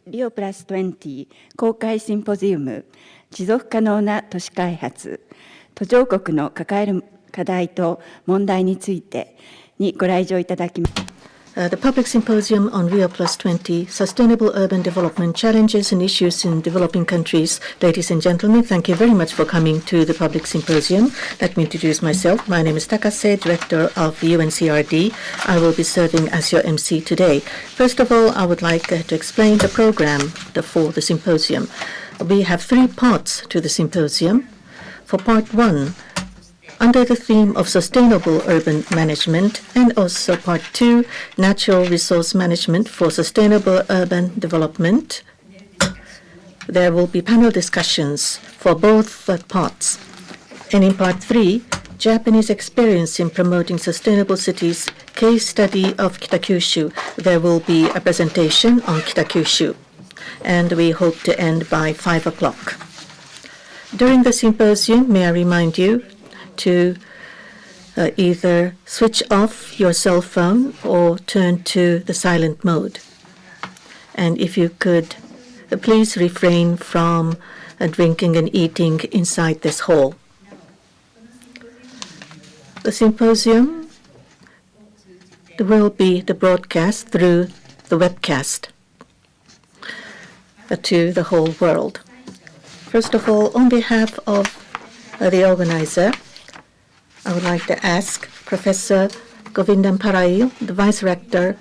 リオプラス20公開シンポジウム持続可能な都市開発途上国の抱える課題と問題についてにご来場いただきます。The public symposium on Rio+20 Sustainable Urban Development Challenges and Issues in Developing Countries. Ladies and gentlemen, thank you very much for coming to the public symposium. Let me introduce myself. My name is Takase, Director of the UNCRD. I will be serving as your MC today. First of all, I would like to explain the program for the symposium. We have 3 parts to the symposium. For part 1, under the theme of sustainable urban management, and also part 2, natural resource management for sustainable urban development, there will be panel discussions for both parts. And in part 3, Japanese experience in promoting sustainable cities, case study of Kitakyushu. There will be a presentation on Kitakyushu, and we hope to end by 5 o'clock. During the symposium, may I remind you to either switch off your cell phone or turn to the silent mode. And if you could, please refrain from drinking and eating inside this hall. The symposium will be the broadcast through the webcast to the whole world. First of all, on behalf of the organizer, I would like to ask Professor Govindam Parai, the Vice Rector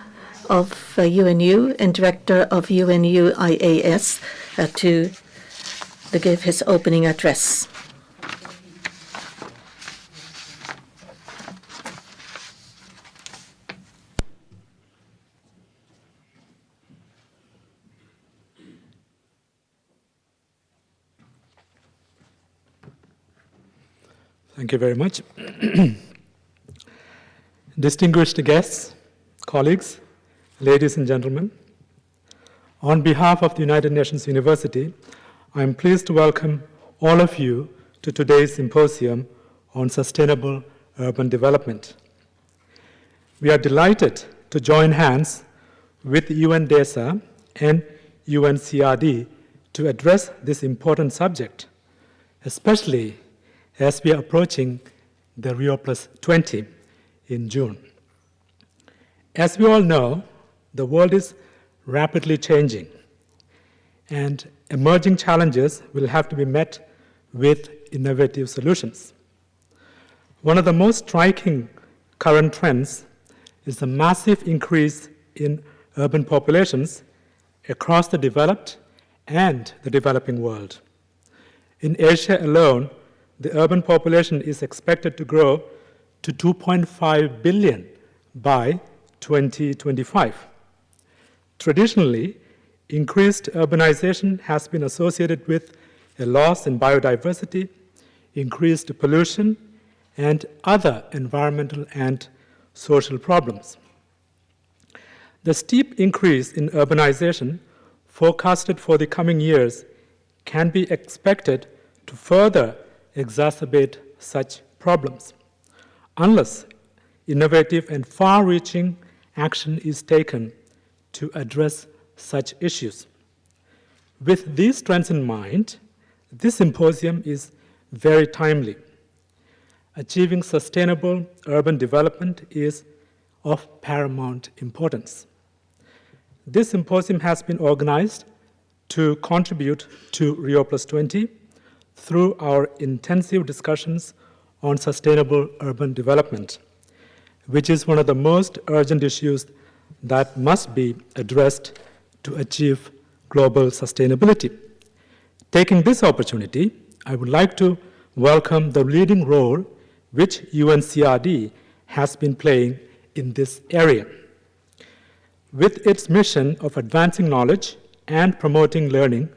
of UNU and Director of UNU IAS, to give his opening address. Thank you very much. Distinguished guests, colleagues, ladies and gentlemen, on behalf of the United Nations University, I am pleased to welcome all of you to today's symposium on sustainable urban development. We are delighted to join hands with UNDESA and UNCRD to address this important subject, especially as we are approaching the Rio+20 in June. As we all know, the world is rapidly changing, and emerging challenges will have to be met with innovative solutions. One of the most striking current trends is the massive increase in urban populations across the developed and the developing world. In Asia alone, the urban population is expected to grow to 2.5 billion by 2025. Traditionally, increased urbanization has been associated with a loss in biodiversity, increased pollution, and other environmental and social problems. The steep increase in urbanization forecasted for the coming years can be expected to further exacerbate such problems, unless innovative and far-reaching action is taken to address such issues. With these trends in mind, this symposium is very timely. Achieving sustainable urban development is of paramount importance. This symposium has been organized to contribute to Rio+20 through our intensive discussions on sustainable urban development, which is one of the most urgent issues that must be addressed to achieve global sustainability. Taking this opportunity, I would like to welcome the leading role which UNCRD has been playing in this area. With its mission of advancing knowledge and promoting learning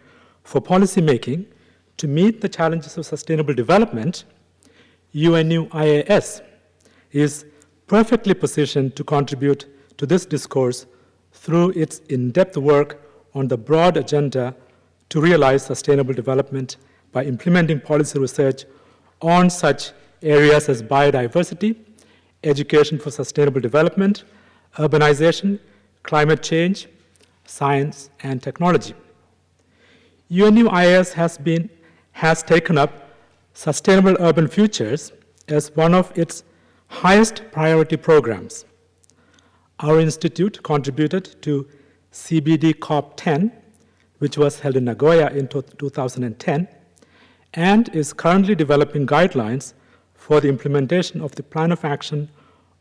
for policymaking to meet the challenges of sustainable development, UNU IAS is perfectly positioned to contribute to this discourse through its in-depth work on the broad agenda to realize sustainable development by implementing policy research on such areas as biodiversity, education for sustainable development, urbanization, climate change, science, and technology. UNU-IAS has taken up Sustainable Urban Futures as one of its highest priority programs. Our institute contributed to CBD COP10, which was held in Nagoya in 2010, and is currently developing guidelines for the implementation of the Plan of Action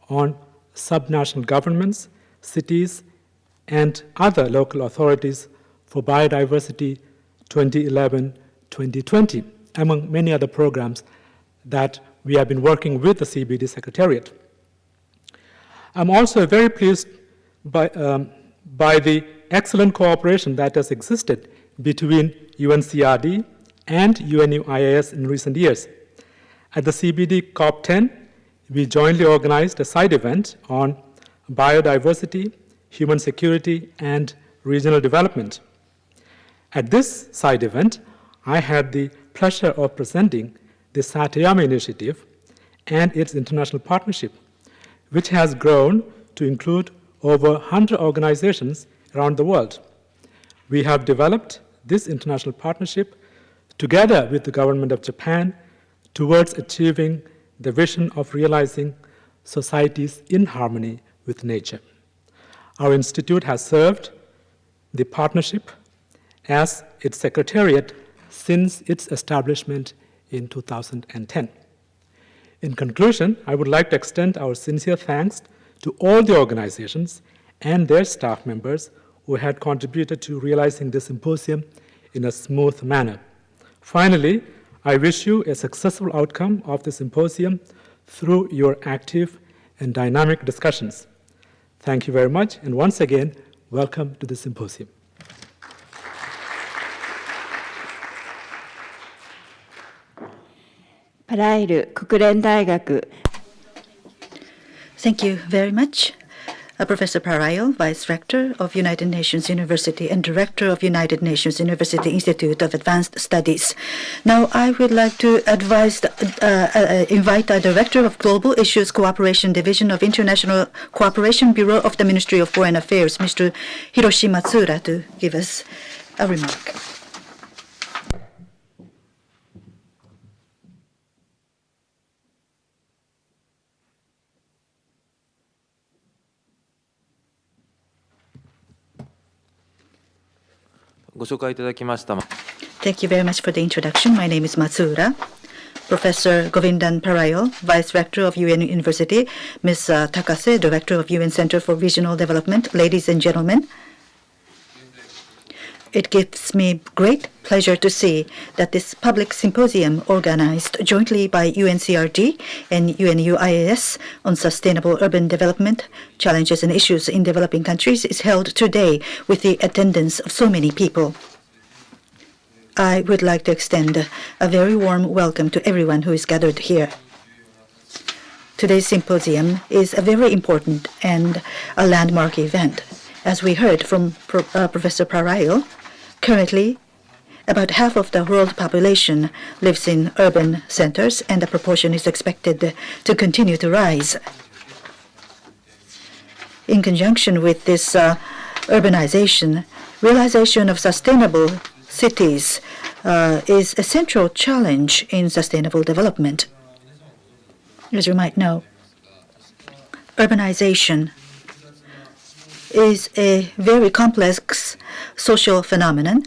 on subnational governments, cities, and other local authorities for biodiversity 2011-2020, among many other programs that we have been working with the CBD Secretariat. I'm also very pleased by the excellent cooperation that has existed between UNCRD and UNU-IAS in recent years. At the CBD COP10, we jointly organized a side event on biodiversity, human security, and regional development. At this side event, I had the pleasure of presenting the Satayama Initiative and its international partnership, which has grown to include over 100 organizations around the world. We have developed this international partnership together with the government of Japan towards achieving the vision of realizing societies in harmony with nature. Our institute has served the partnership as its secretariat since its establishment in 2010. In conclusion, I would like to extend our sincere thanks to all the organizations and their staff members who had contributed to realizing this symposium in a smooth manner. Finally, I wish you a successful outcome of the symposium through your active and dynamic discussions. Thank you very much, and once again, welcome to the symposium. Thank you very much. Professor Parayal, Vice Rector of United Nations University and Director of United Nations University Institute of Advanced Studies. Now, I would like to invite the Director of Global Issues Cooperation Division of International Cooperation Bureau of the Ministry of Foreign Affairs, Mr. Hiroshi Matsuura, to give us a remark. Thank you very much for the introduction. My name is Matsuura. Professor Govindan Parayal, Vice Rector of UN University, Ms. Takase, Director of UN Center for Regional Development, ladies and gentlemen. It gives me great pleasure to see that this public symposium organized jointly by UNCRD and UNU-IAS on sustainable urban development, challenges and issues in developing countries is held today with the attendance of so many people. I would like to extend a very warm welcome to everyone who is gathered here. Today's symposium is a very important and a landmark event. As we heard from Professor Parayal, currently, about half of the world population lives in urban centers, and the proportion is expected to continue to rise. In conjunction with this urbanization, realization of sustainable cities is a central challenge in sustainable development. As you might know, urbanization is a very complex social phenomenon.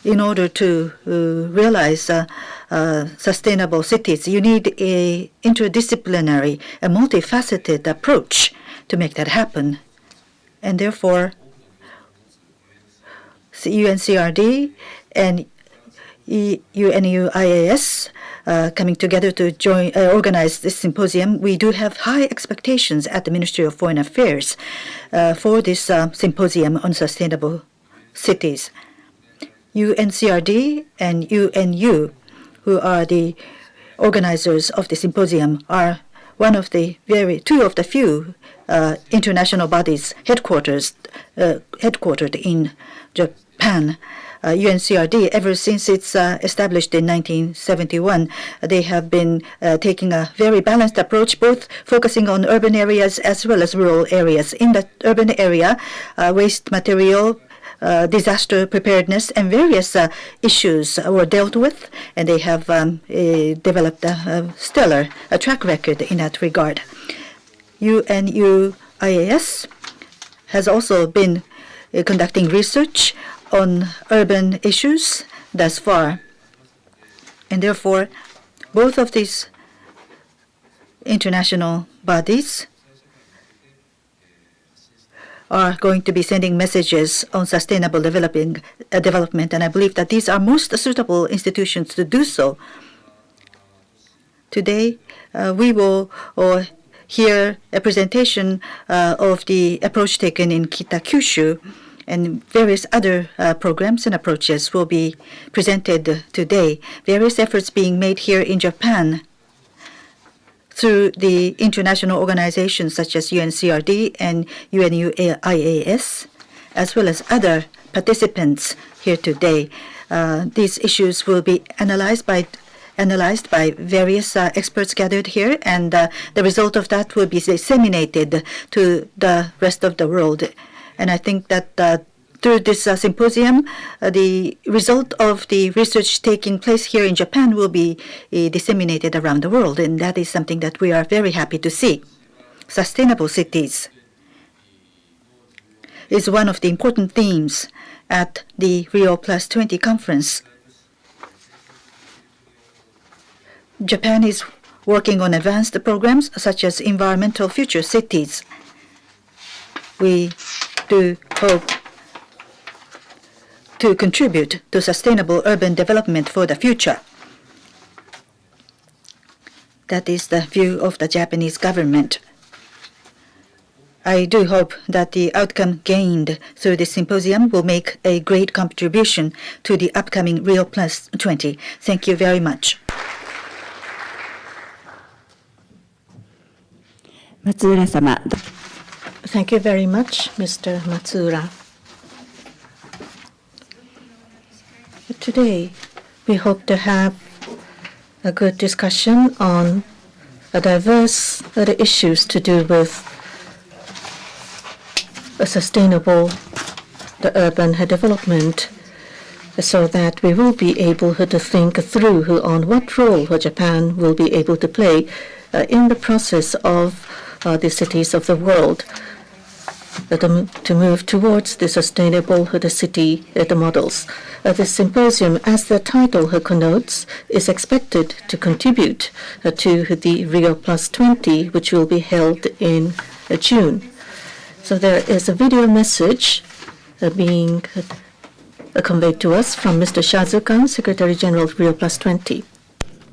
In order to realize sustainable cities, you need an interdisciplinary, a multifaceted approach to make that happen. And therefore, UNCRD and UNU-IAS coming together to organize this symposium, we do have high expectations at the Ministry of Foreign Affairs for this symposium on sustainable cities. UNCRD and UNU, who are the organizers of the symposium, are two of the few international bodies headquartered in Japan. UNCRD, ever since it's established in 1971, they have been taking a very balanced approach, both focusing on urban areas as well as rural areas. In the urban area, waste material, disaster preparedness, and various issues were dealt with, and they have developed a stellar track record in that regard. UNUIAS has also been conducting research on urban issues thus far, and therefore both of these international bodies are going to be sending messages on sustainable development, and I believe that these are most suitable institutions to do so. Today, we will hear a presentation of the approach taken in Kita-Kyushu, and various other programs and approaches will be presented today. Various efforts being made here in Japan through the international organizations such as UNCRD and UNUIAS, as well as other participants here today. These issues will be analyzed by various experts gathered here, and the result of that will be disseminated to the rest of the world. And I think that through this symposium, the result of the research taking place here in Japan will be disseminated around the world, and that is something that we are very happy to see. Sustainable cities is one of the important themes at the Rio+20 conference. Japan is working on advanced programs such as environmental future cities. We do hope to contribute to sustainable urban development for the future. That is the view of the Japanese government. I do hope that the outcome gained through this symposium will make a great contribution to the upcoming Rio+20. Thank you very much. Matsuura-sama. Thank you very much, Mr. Matsuura. Today, we hope to have a good discussion on diverse issues to do with a sustainable urban development, so that we will be able to think through on what role Japan will be able to play in the process of the cities of the world to move towards the sustainable city models. This symposium, as the title connotes, is expected to contribute to the Rio+20, which will be held in June. So there is a video message being conveyed to us from Mr. Shazukan, Secretary General of Rio+20.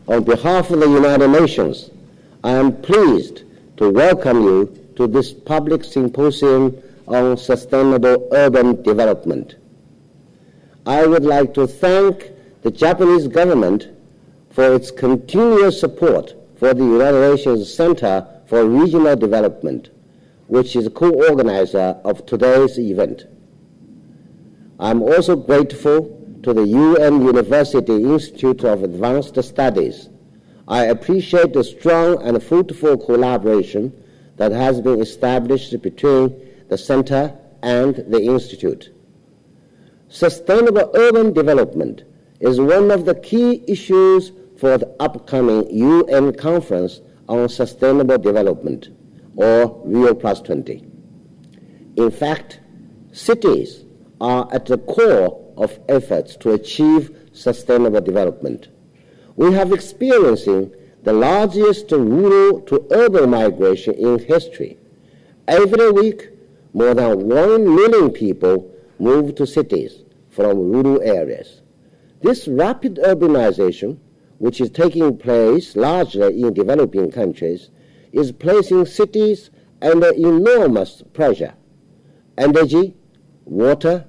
On behalf of the United Nations, I am pleased to welcome you to this public symposium on sustainable urban development. I would like to thank the Japanese government for its continuous support for the United Nations Center for Regional Development, which is co-organizer of today's event. I'm also grateful to the UN University Institute of Advanced Studies. I appreciate the strong and fruitful collaboration that has been established between the Center and the Institute. Sustainable urban development is one of the key issues for the upcoming UN Conference on Sustainable Development, or Rio+20. In fact, cities are at the core of efforts to achieve sustainable development. We have experiencing the largest rural to urban migration in history. Every week, more than 1 million people move to cities from rural areas. This rapid urbanization, which is taking place largely in developing countries, is placing cities under enormous pressure. Energy, water,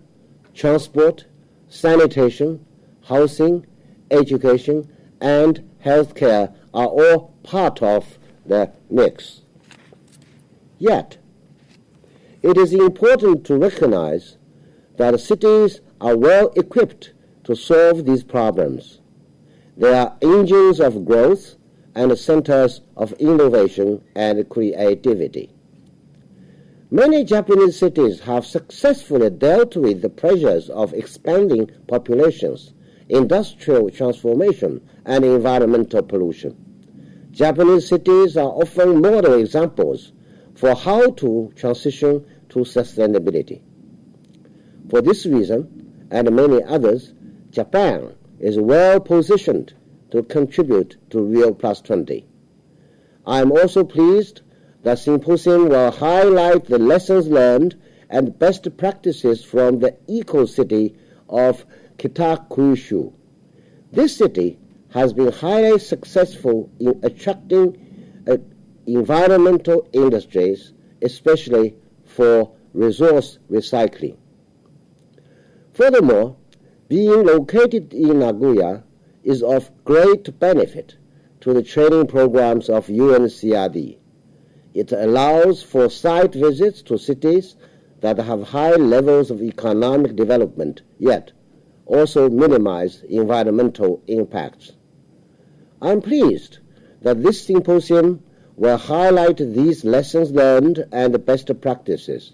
transport, sanitation, housing, education, and healthcare are all part of the mix. Yet, it is important to recognize that cities are well equipped to solve these problems. They are engines of growth and centers of innovation and creativity. Many Japanese cities have successfully dealt with the pressures of expanding populations, industrial transformation, and environmental pollution. Japanese cities are often model examples for how to transition to sustainability. For this reason, and many others, Japan is well positioned to contribute to Rio+20. I am also pleased that symposium will highlight the lessons learned and best practices from the eco-city of Kita-Kyushu. This city has been highly successful in attracting environmental industries, especially for resource recycling. Furthermore, being located in Nagoya is of great benefit to the training programs of UNCRD. It allows for site visits to cities that have high levels of economic development, yet also minimize environmental impacts. I am pleased that this symposium will highlight these lessons learned and best practices.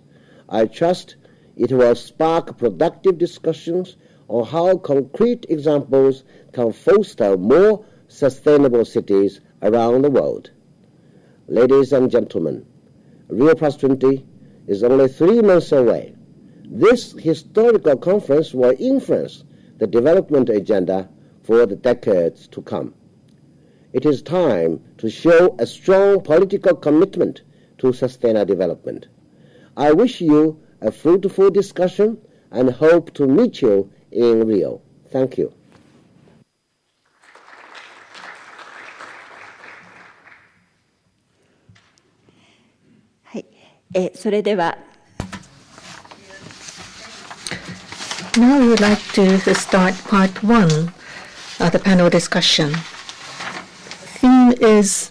I trust it will spark productive discussions on how concrete examples can foster more sustainable cities around the world. Ladies and gentlemen, Rio+20 is only 3 months away. This historical conference will influence the development agenda for the decades to come. It is time to show a strong political commitment to sustainable development. I wish you a fruitful discussion and hope to meet you in Rio. Thank you. はい、それでは Now we would like to start part 1 of the panel discussion. Theme is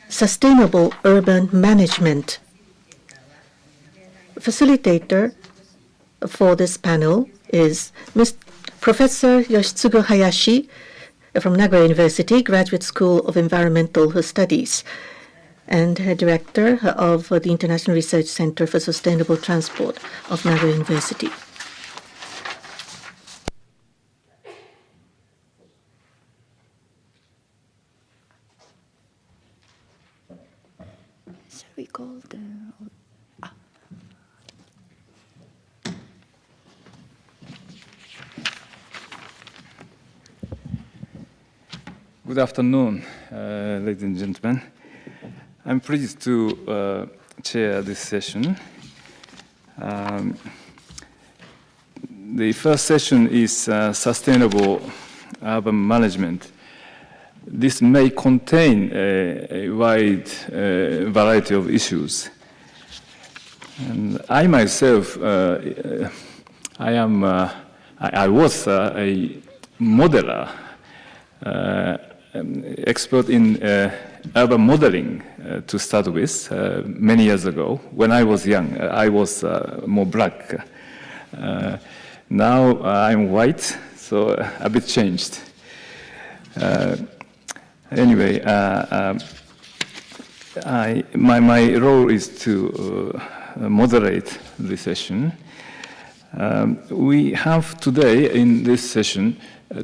Sustainable Urban Management. Facilitator for this panel is Professor Yoshitsugu Hayashi from Nagoya University, Graduate School of Environmental Studies, and Director of the International Research Center for Sustainable Transport of Nagoya University. Shall we call the... Good afternoon, ladies and gentlemen. I'm pleased to chair this session. The first session is Sustainable Urban Management. This may contain a wide variety of issues. And I myself, I was a modeler, expert in urban modeling to start with many years ago. When I was young, I was more black. Now I'm white, so a bit changed. Anyway, my role is to moderate the session. We have today in this session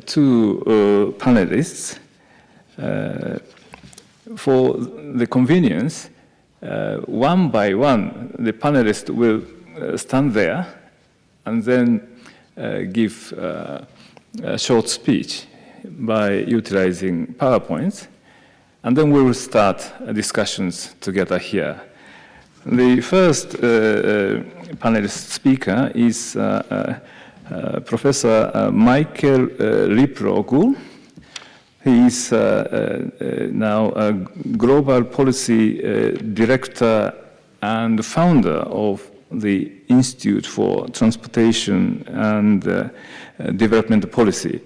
2 panelists. For the convenience, one by one, the panelists will stand there and then give a short speech by utilizing PowerPoints, and then we will start discussions together here. The first panelist speaker is Professor Michael Riprogu. He is now a Global Policy Director and founder of the Institute for Transportation and Development Policy.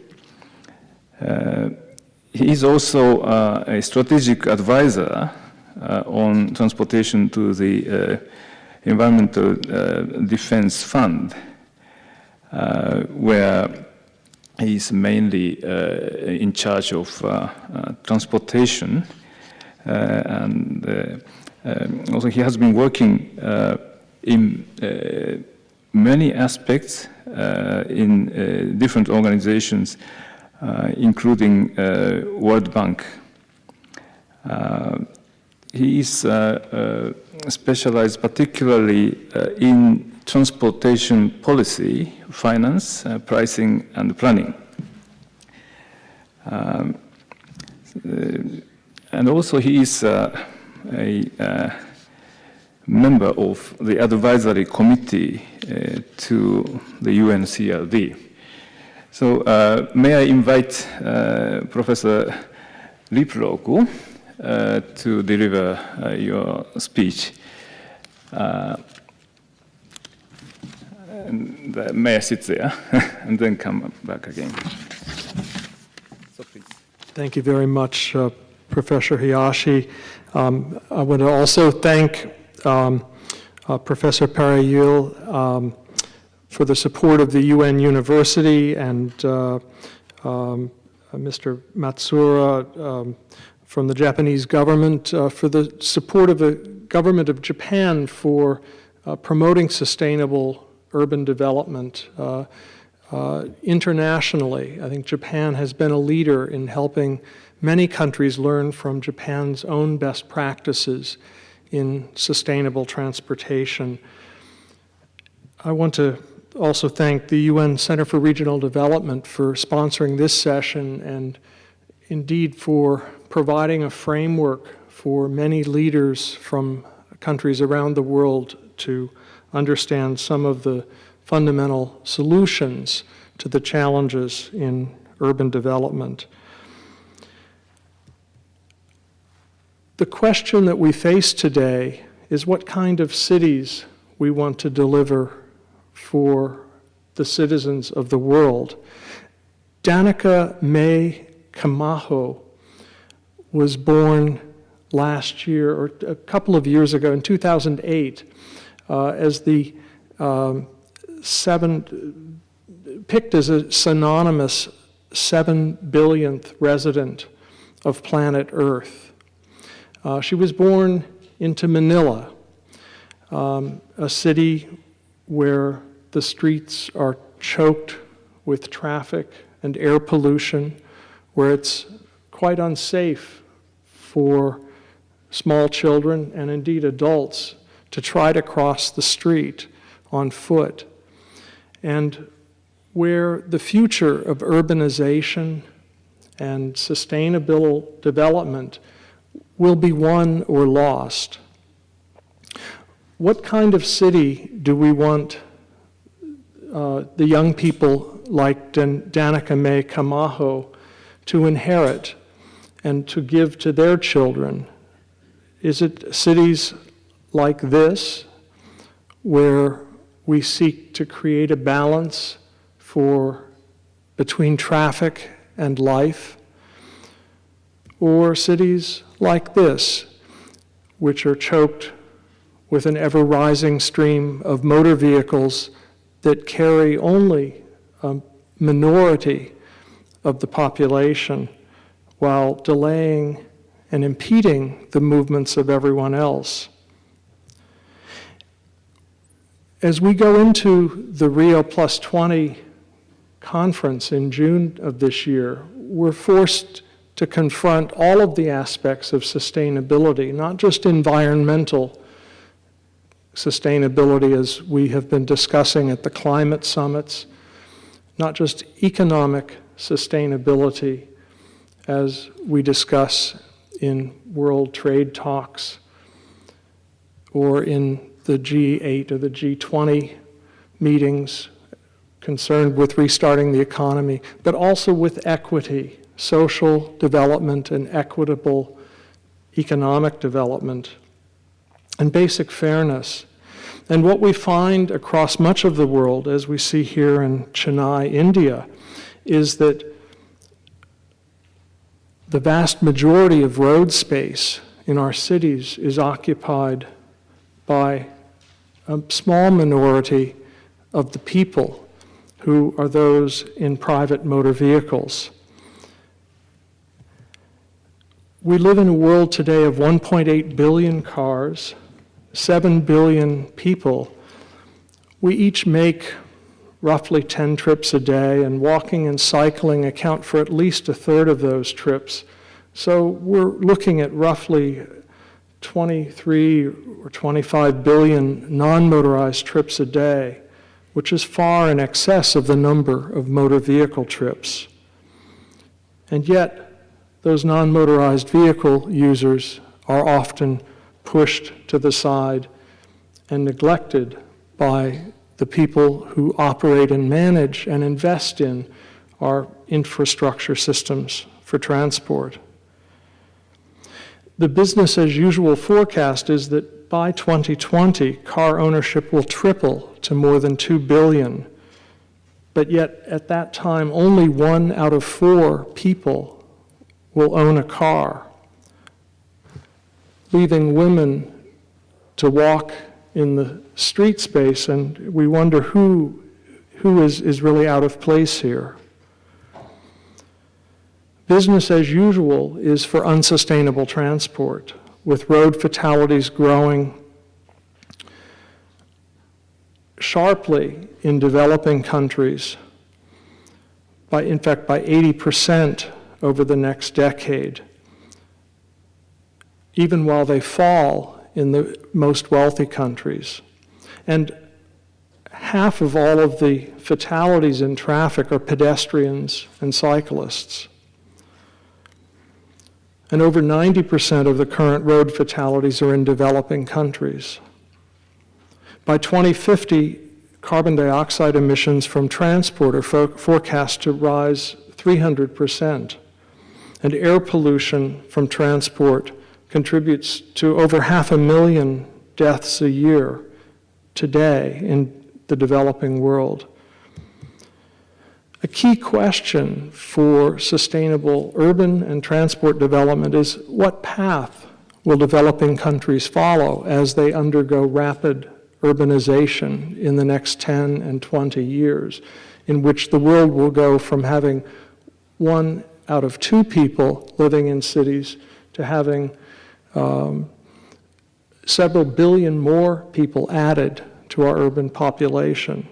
He is also a strategic advisor on transportation to the Environmental Defense Fund. where he's mainly in charge of transportation, and also he has been working in many aspects in different organizations, including World Bank. He is specialized particularly in transportation policy, finance, pricing, and planning. And also he is a member of the advisory committee to the UNCLD. So may I invite Professor Rio+20 to deliver your speech. And may I sit there and then come back again? So please. Thank you very much, Professor Hayashi. I want to also thank Professor Parayul for the support of the UN University and Mr. Matsura from the Japanese government for the support of the government of Japan for promoting sustainable urban development internationally. I think Japan has been a leader in helping many countries learn from Japan's own best practices in sustainable transportation. I want to also thank the UN Center for Regional Development for sponsoring this session and indeed for providing a framework for many leaders from countries around the world to understand some of the fundamental solutions to the challenges in urban development. The question that we face today is what kind of cities we want to deliver for the citizens of the world. Danica Mae Kamaho was born last year, or a couple of years ago, in 2008, as the picked as a synonymous 7 billionth resident of planet Earth. She was born into Manila, a city where the streets are choked with traffic and air pollution, where it's quite unsafe for small children and indeed adults to try to cross the street on foot, and where the future of urbanization and sustainable development will be won or lost. What kind of city do we want the young people like Danica Mae Kamaho to inherit and to give to their children? Is it cities like this where we seek to create a balance between traffic and life? Or cities like this, which are choked with an ever-rising stream of motor vehicles that carry only a minority of the population while delaying and impeding the movements of everyone else? As we go into the Rio+20 conference in June of this year, we're forced to confront all of the aspects of sustainability, not just environmental sustainability as we have been discussing at the climate summits, not just economic sustainability as we discuss in world trade talks or in the G8 or the G20 meetings concerned with restarting the economy, but also with equity, social development and equitable economic development, and basic fairness. And what we find across much of the world, as we see here in Chennai, India, is that the vast majority of road space in our cities is occupied by a small minority of the people who are those in private motor vehicles. We live in a world today of 1.8 billion cars, 7 billion people. We each make roughly 10 trips a day, and walking and cycling account for at least a third of those trips. So we're looking at roughly 23 or 25 billion non-motorized trips a day, which is far in excess of the number of motor vehicle trips. And yet, those non-motorized vehicle users are often pushed to the side and neglected by the people who operate and manage and invest in our infrastructure systems for transport. The business as usual forecast is that by 2020, car ownership will triple to more than 2 billion. But yet, at that time, only 1 out of 4 people will own a car, leaving women to walk in the street space, and we wonder who is really out of place here. Business as usual is for unsustainable transport, with road fatalities growing sharply in developing countries, in fact, by 80% over the next decade, even while they fall in the most wealthy countries. And half of all of the fatalities in traffic are pedestrians and cyclists. And over 90% of the current road fatalities are in developing countries. By 2050, carbon dioxide emissions from transport are forecast to rise 300%. And air pollution from transport contributes to over 500,000 deaths a year today in the developing world. A key question for sustainable urban and transport development is what path will developing countries follow as they undergo rapid urbanization in the next 10 and 20 years, in which the world will go from having 1 out of 2 people living in cities to having several billion more people added to our urban population.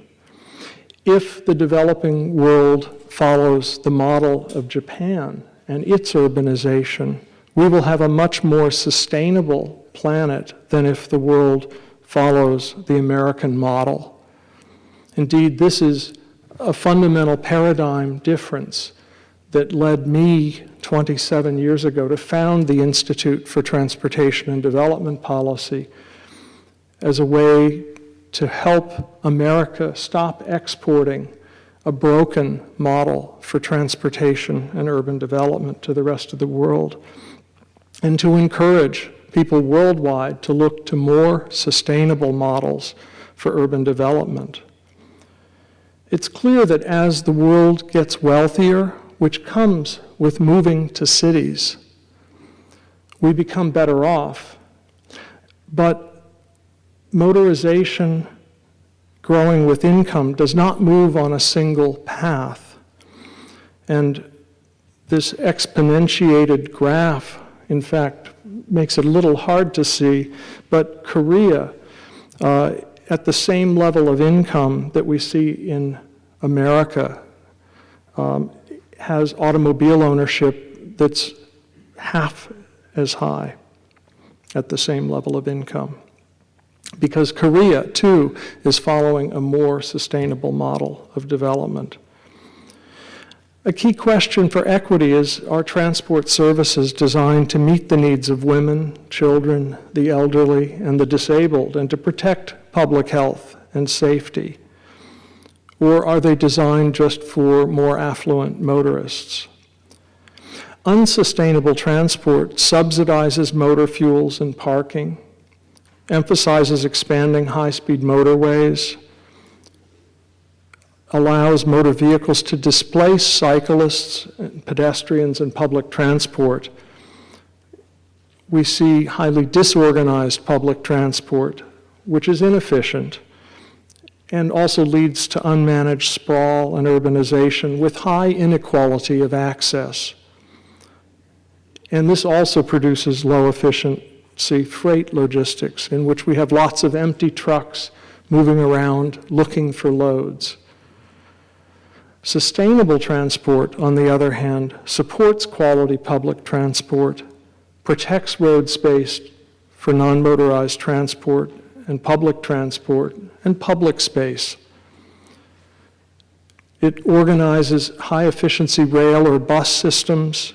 If the developing world follows the model of Japan and its urbanization, we will have a much more sustainable planet than if the world follows the American model. Indeed, this is a fundamental paradigm difference that led me 27 years ago to found the Institute for Transportation and Development Policy as a way to help America stop exporting a broken model for transportation and urban development to the rest of the world, and to encourage people worldwide to look to more sustainable models for urban development. It's clear that as the world gets wealthier, which comes with moving to cities, we become better off. But motorization growing with income does not move on a single path. And this exponentiated graph, in fact, makes it a little hard to see, but Korea, at the same level of income that we see in America, has automobile ownership that's half as high at the same level of income. Because Korea, too, is following a more sustainable model of development. A key question for equity is, are transport services designed to meet the needs of women, children, the elderly, and the disabled, and to protect public health and safety? Or are they designed just for more affluent motorists? Unsustainable transport subsidizes motor fuels and parking, emphasizes expanding high-speed motorways, allows motor vehicles to displace cyclists, pedestrians, and public transport. We see highly disorganized public transport, which is inefficient and also leads to unmanaged sprawl and urbanization with high inequality of access. And this also produces low efficiency freight logistics, in which we have lots of empty trucks moving around looking for loads. Sustainable transport, on the other hand, supports quality public transport, protects road space for non-motorized transport and public space. It organizes high-efficiency rail or bus systems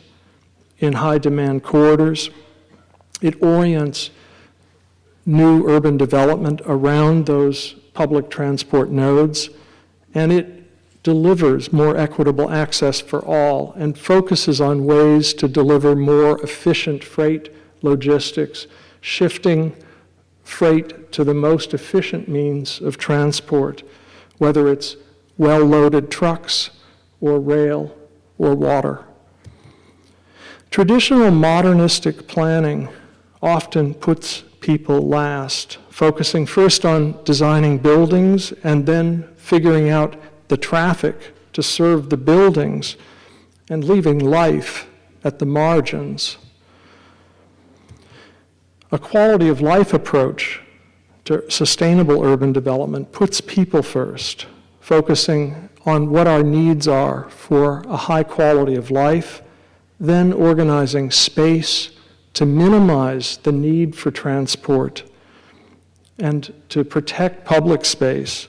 in high-demand corridors. It orients new urban development around those public transport nodes, and it delivers more equitable access for all and focuses on ways to deliver more efficient freight logistics, shifting freight to the most efficient means of transport, whether it's well-loaded trucks or rail or water. Traditional modernistic planning often puts people last, focusing first on designing buildings and then figuring out the traffic to serve the buildings and leaving life at the margins. A quality of life approach to sustainable urban development puts people first, focusing on what our needs are for a high quality of life, then organizing space to minimize the need for transport and to protect public space,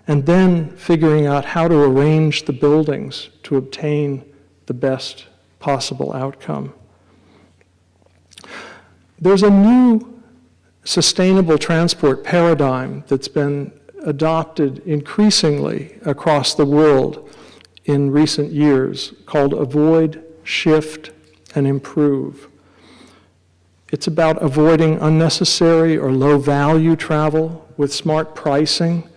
and then figuring out how to arrange the buildings to obtain the best possible outcome. There's a new sustainable transport paradigm that's been adopted increasingly across the world in recent years called avoid, shift, and improve. It's about avoiding unnecessary or low-value travel with smart pricing,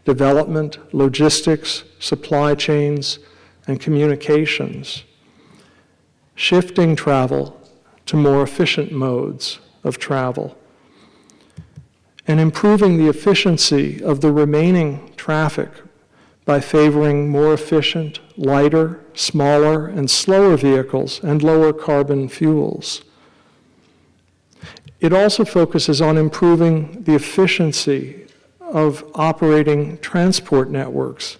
development, logistics, supply chains, and communications. Shifting travel to more efficient modes of travel. And improving the efficiency of the remaining traffic by favoring more efficient, lighter, smaller, and slower vehicles and lower carbon fuels. It also focuses on improving the efficiency of operating transport networks,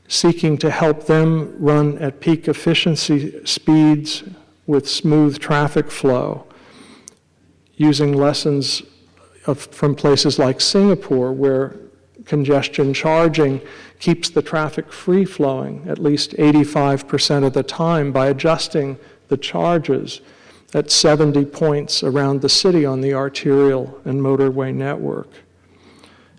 seeking to help them run at peak efficiency speeds with smooth traffic flow, using lessons from places like Singapore, where congestion charging keeps the traffic free flowing at least 85% of the time by adjusting the charges at 70 points around the city on the arterial and motorway network.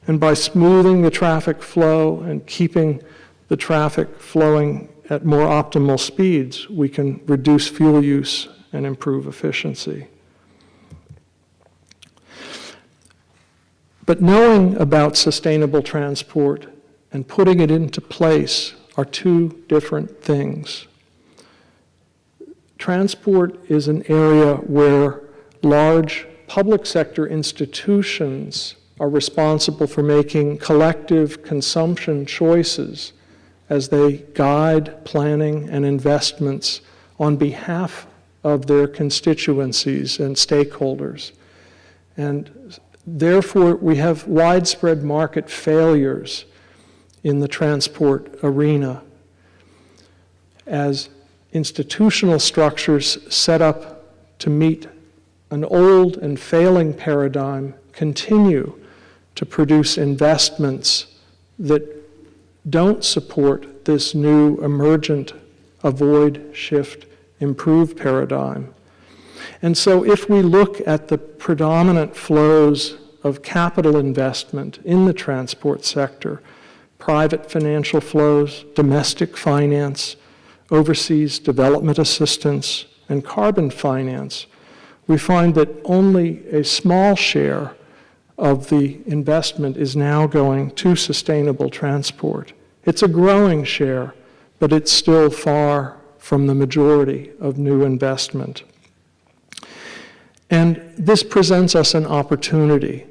And by smoothing the traffic flow and keeping the traffic flowing at more optimal speeds, we can reduce fuel use and improve efficiency. But knowing about sustainable transport and putting it into place are two different things. Transport is an area where large public sector institutions are responsible for making collective consumption choices as they guide planning and investments on behalf of their constituencies and stakeholders. And therefore, we have widespread market failures in the transport arena as institutional structures set up to meet an old and failing paradigm continue to produce investments that don't support this new emergent avoid, shift, improve paradigm. And so if we look at the predominant flows of capital investment in the transport sector, private financial flows, domestic finance, overseas development assistance, and carbon finance, we find that only a small share of the investment is now going to sustainable transport. It's a growing share, but it's still far from the majority of new investment. And this presents us an opportunity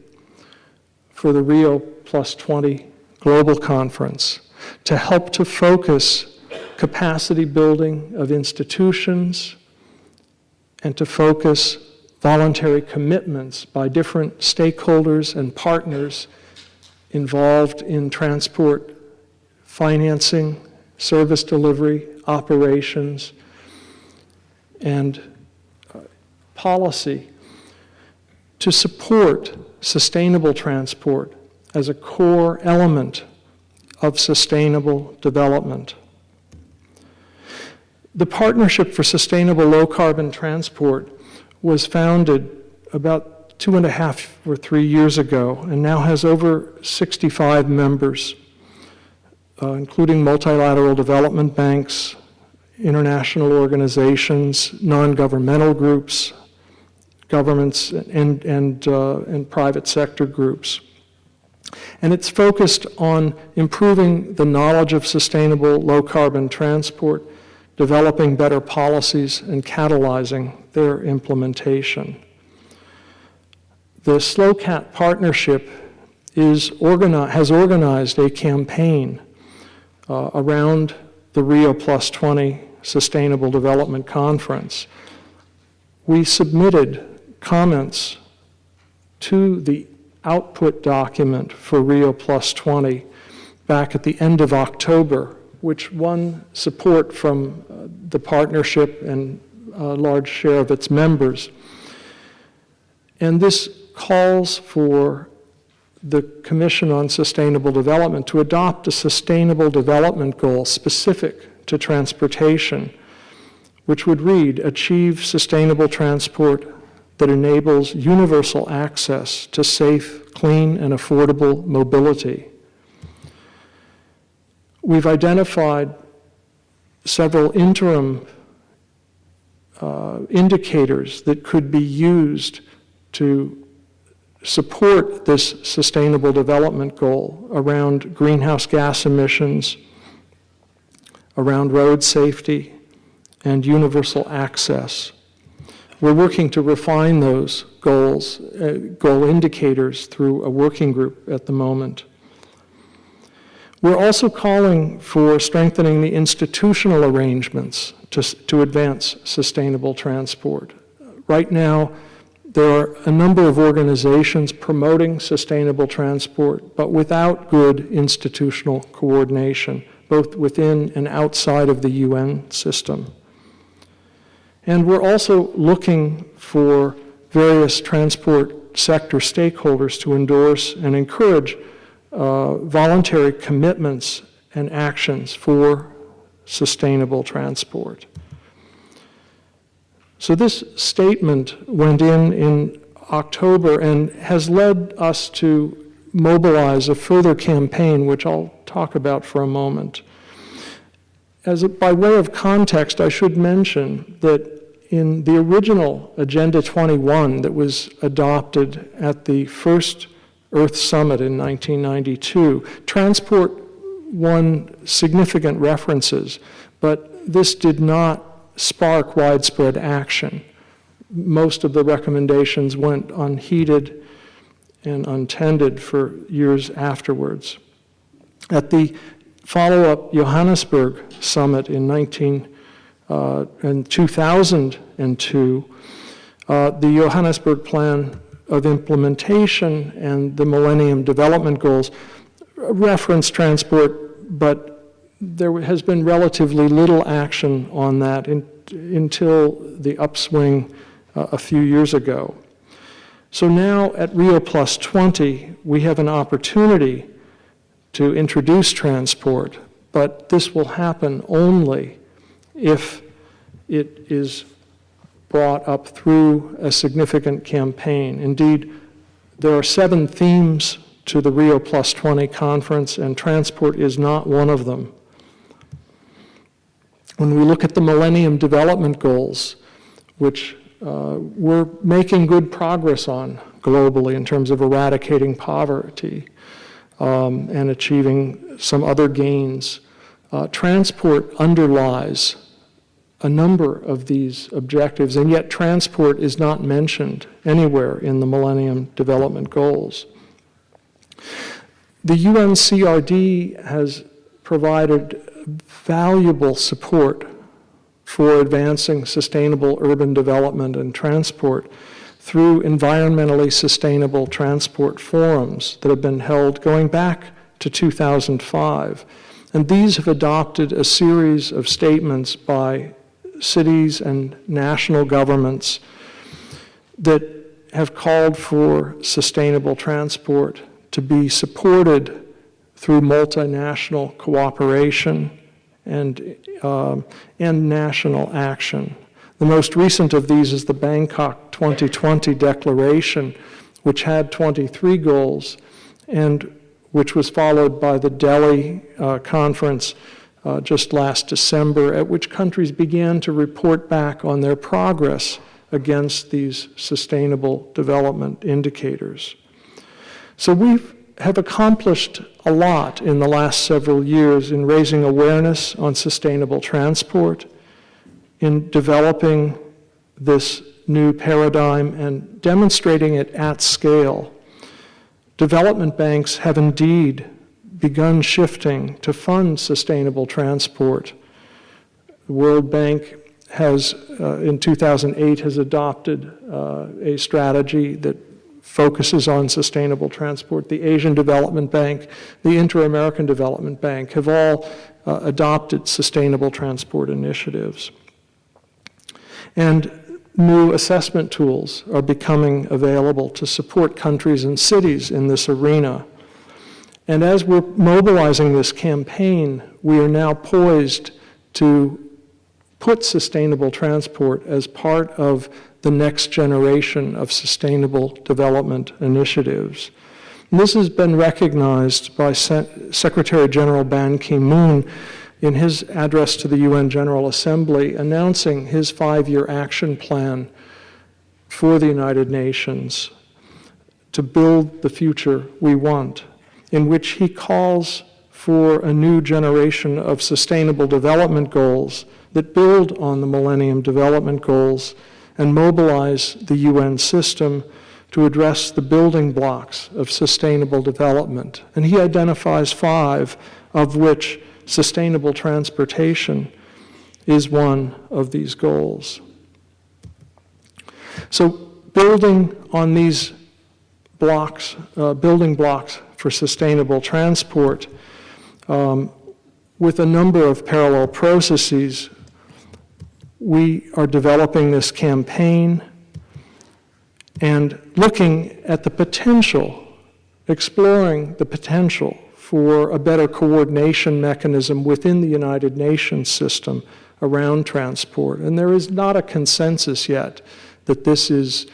for the Rio+20 Global Conference to help to focus capacity building of institutions and to focus voluntary commitments by different stakeholders and partners involved in transport financing, service delivery, operations, and policy to support sustainable transport as a core element of sustainable development. The Partnership for Sustainable Low-Carbon Transport was founded about 2.5 or 3 years ago and now has over 65 members, including multilateral development banks, international organizations, non-governmental groups, governments, and private sector groups. And it's focused on improving the knowledge of sustainable low-carbon transport, developing better policies, and catalyzing their implementation. The SLOCAT Partnership has organized a campaign around the Rio+20 Sustainable Development Conference. We submitted comments to the output document for Rio+20 back at the end of October, which won support from the partnership and a large share of its members. And this calls for the Commission on Sustainable Development to adopt a sustainable development goal specific to transportation, which would read, achieve sustainable transport that enables universal access to safe, clean, and affordable mobility. We've identified several interim indicators that could be used to support this sustainable development goal around greenhouse gas emissions, around road safety, and universal access. We're working to refine those goals, goal indicators through a working group at the moment. We're also calling for strengthening the institutional arrangements to advance sustainable transport. Right now, there are a number of organizations promoting sustainable transport, but without good institutional coordination, both within and outside of the UN system. And we're also looking for various transport sector stakeholders to endorse and encourage voluntary commitments and actions for sustainable transport. So this statement went in October and has led us to mobilize a further campaign, which I'll talk about for a moment. By way of context, I should mention that in the original Agenda 21 that was adopted at the first Earth Summit in 1992, transport won significant references, but this did not spark widespread action. Most of the recommendations went unheeded and untended for years afterwards. At the follow-up Johannesburg Summit in 2002, the Johannesburg Plan of Implementation and the Millennium Development Goals reference transport, but there has been relatively little action on that until the upswing a few years ago. So now at Rio+20, we have an opportunity to introduce transport, but this will happen only if it is brought up through a significant campaign. Indeed, there are 7 themes to the Rio+20 conference, and transport is not one of them. When we look at the Millennium Development Goals, which we're making good progress on globally in terms of eradicating poverty and achieving some other gains, transport underlies a number of these objectives, and yet transport is not mentioned anywhere in the Millennium Development Goals. The UNCRD has provided valuable support for advancing sustainable urban development and transport through environmentally sustainable transport forums that have been held going back to 2005. And these have adopted a series of statements by cities and national governments that have called for sustainable transport to be supported through multinational cooperation and national action. The most recent of these is the Bangkok 2020 Declaration, which had 23 goals and which was followed by the Delhi conference just last December, at which countries began to report back on their progress against these sustainable development indicators. So we have accomplished a lot in the last several years in raising awareness on sustainable transport, in developing this new paradigm and demonstrating it at scale. Development banks have indeed begun shifting to fund sustainable transport. The World Bank has, in 2008, has adopted a strategy that focuses on sustainable transport. The Asian Development Bank, the Inter-American Development Bank have all adopted sustainable transport initiatives. And new assessment tools are becoming available to support countries and cities in this arena. And as we're mobilizing this campaign, we are now poised to put sustainable transport as part of the next generation of sustainable development initiatives. And this has been recognized by Secretary General Ban Ki-moon in his address to the UN General Assembly, announcing his 5-year action plan for the United Nations to build the future we want, in which he calls for a new generation of sustainable development goals that build on the Millennium Development Goals and mobilize the UN system to address the building blocks of sustainable development. And he identifies 5, of which sustainable transportation is one of these goals. So building on these blocks, building blocks for sustainable transport, with a number of parallel processes, we are developing this campaign and looking at the potential, exploring the potential for a better coordination mechanism within the United Nations system around transport. And there is not a consensus yet that this is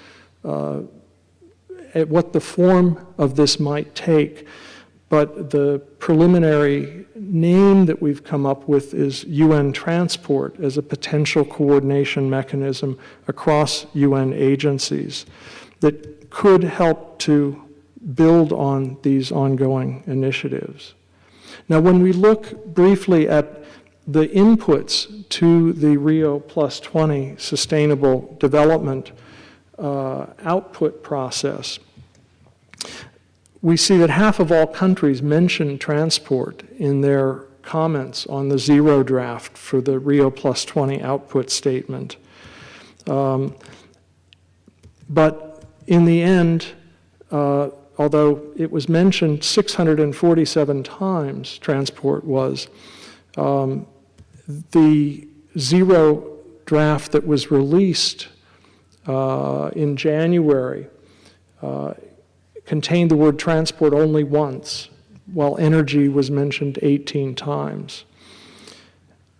what the form of this might take, but the preliminary name that we've come up with is UN Transport as a potential coordination mechanism across UN agencies that could help to build on these ongoing initiatives. Now, when we look briefly at the inputs to the Rio+20 Sustainable Development output process, we see that half of all countries mention transport in their comments on the zero draft for the Rio+20 output statement. But in the end, although it was mentioned 647 times, transport was, the zero draft that was released in January contained the word transport only once, while energy was mentioned 18 times.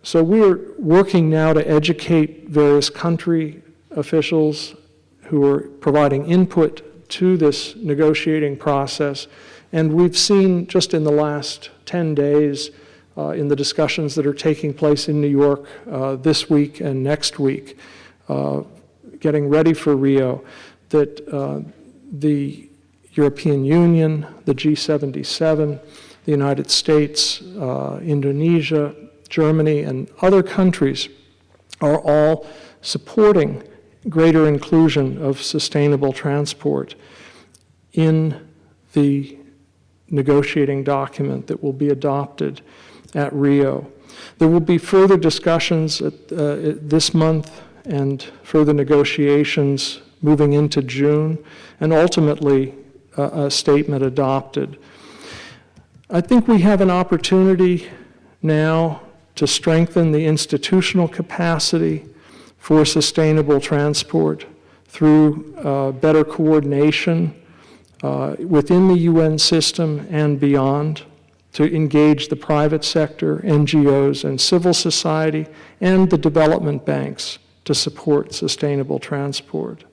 So we're working now to educate various country officials who are providing input to this negotiating process. And we've seen just in the last 10 days in the discussions that are taking place in New York this week and next week, getting ready for Rio, that the European Union, the G77, the United States, Indonesia, Germany, and other countries are all supporting greater inclusion of sustainable transport in the negotiating document that will be adopted at Rio. There will be further discussions this month and further negotiations moving into June, and ultimately a statement adopted. I think we have an opportunity now to strengthen the institutional capacity for sustainable transport through better coordination within the UN system and beyond, to engage the private sector, NGOs, and civil society, and the development banks to support sustainable transport.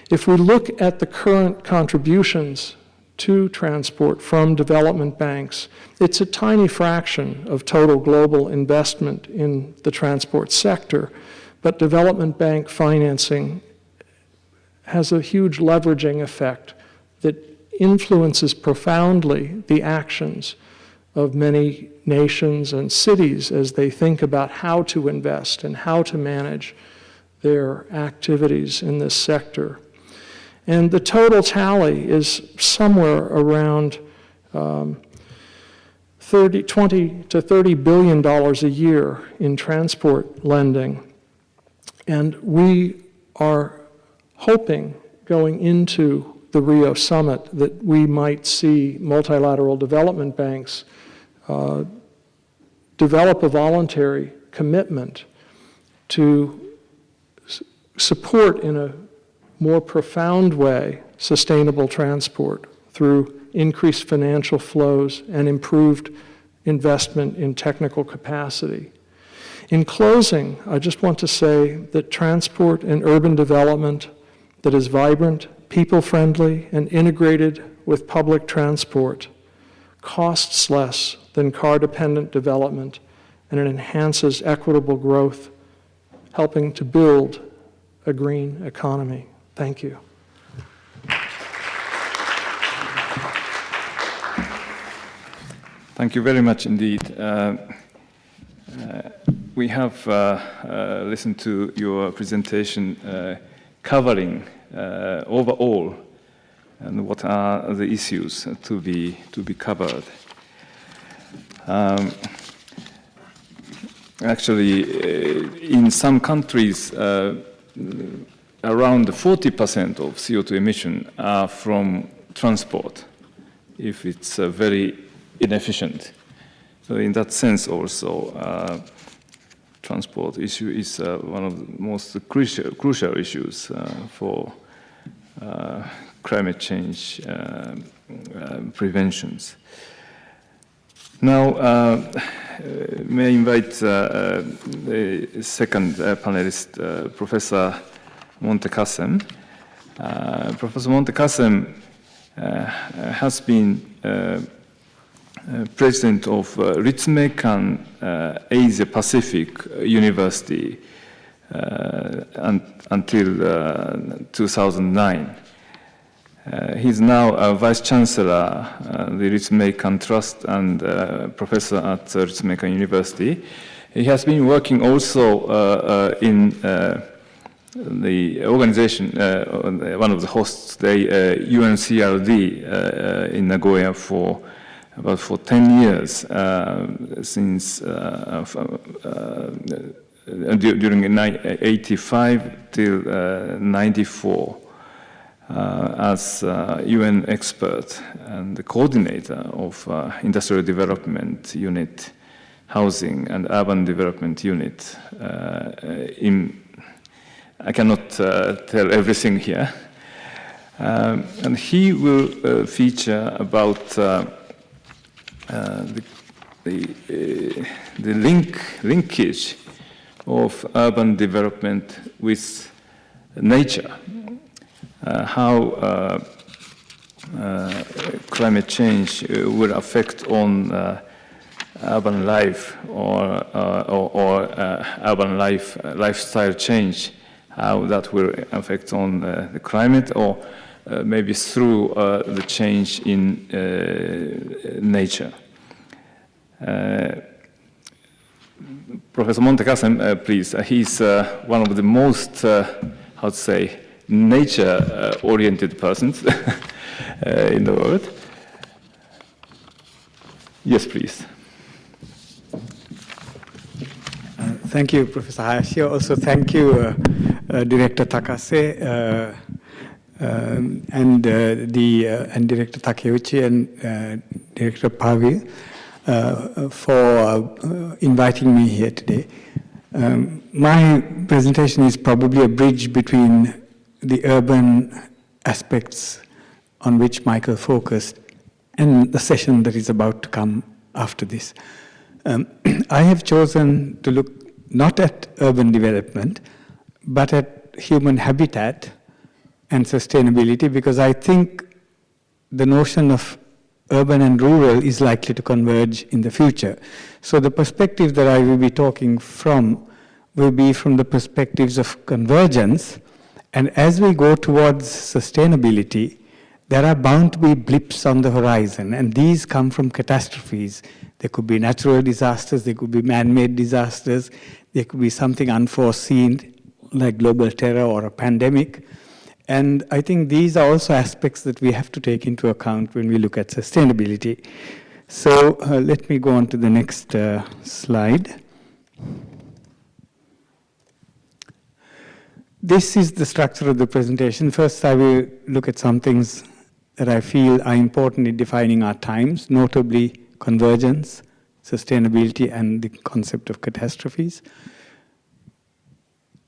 If we look at the current contributions to transport from development banks, it's a tiny fraction of total global investment in the transport sector, but development bank financing has a huge leveraging effect that influences profoundly the actions of many nations and cities as they think about how to invest and how to manage their activities in this sector. And the total tally is somewhere around $20 to $30 billion a year in transport lending. And we are hoping going into the Rio summit that we might see multilateral development banks develop a voluntary commitment to support in a more profound way sustainable transport through increased financial flows and improved investment in technical capacity. In closing, I just want to say that transport and urban development that is vibrant, people-friendly, and integrated with public transport costs less than car-dependent development, and it enhances equitable growth, helping to build a green economy. Thank you. Thank you very much indeed. We have listened to your presentation covering overall and what are the issues to be covered. Actually, in some countries, around 40% of CO2 emission are from transport, if it's very inefficient. So in that sense also, transport issue is one of the most crucial issues for climate change preventions. Now, may I invite the second panelist, Professor Montecasem. Professor Montecasem has been president of Ritsumeikan Asia Pacific University until 2009. He's now a vice chancellor at the Ritsumeikan Trust and professor at Ritsumeikan University. He has been working also in the organization, one of the hosts, the UNCRD in Nagoya for 10 years, since during 1985 till 94. As UN expert and the coordinator of Industrial Development Unit, Housing and Urban Development Unit. I cannot tell everything here. And he will feature about the linkage of urban development with nature. How climate change will affect on urban life or urban lifestyle change, how that will affect on the climate, or maybe through the change in nature. Professor Montecasem, please. He's one of the most, how to say, nature-oriented persons in the world. Yes, please. Thank you, Professor Hayashi. Also, thank you, Director Takase, and Director Takeuchi and Director Pavi for inviting me here today. My presentation is probably a bridge between the urban aspects on which Michael focused and the session that is about to come after this. I have chosen to look not at urban development, but at human habitat and sustainability, because I think the notion of urban and rural is likely to converge in the future. So the perspective that I will be talking from will be from the perspectives of convergence, and as we go towards sustainability, there are bound to be blips on the horizon, and these come from catastrophes. There could be natural disasters, there could be man-made disasters, there could be something unforeseen like global terror or a pandemic. And I think these are also aspects that we have to take into account when we look at sustainability. So let me go on to the next slide. This is the structure of the presentation. First, I will look at some things that I feel are important in defining our times, notably convergence, sustainability, and the concept of catastrophes.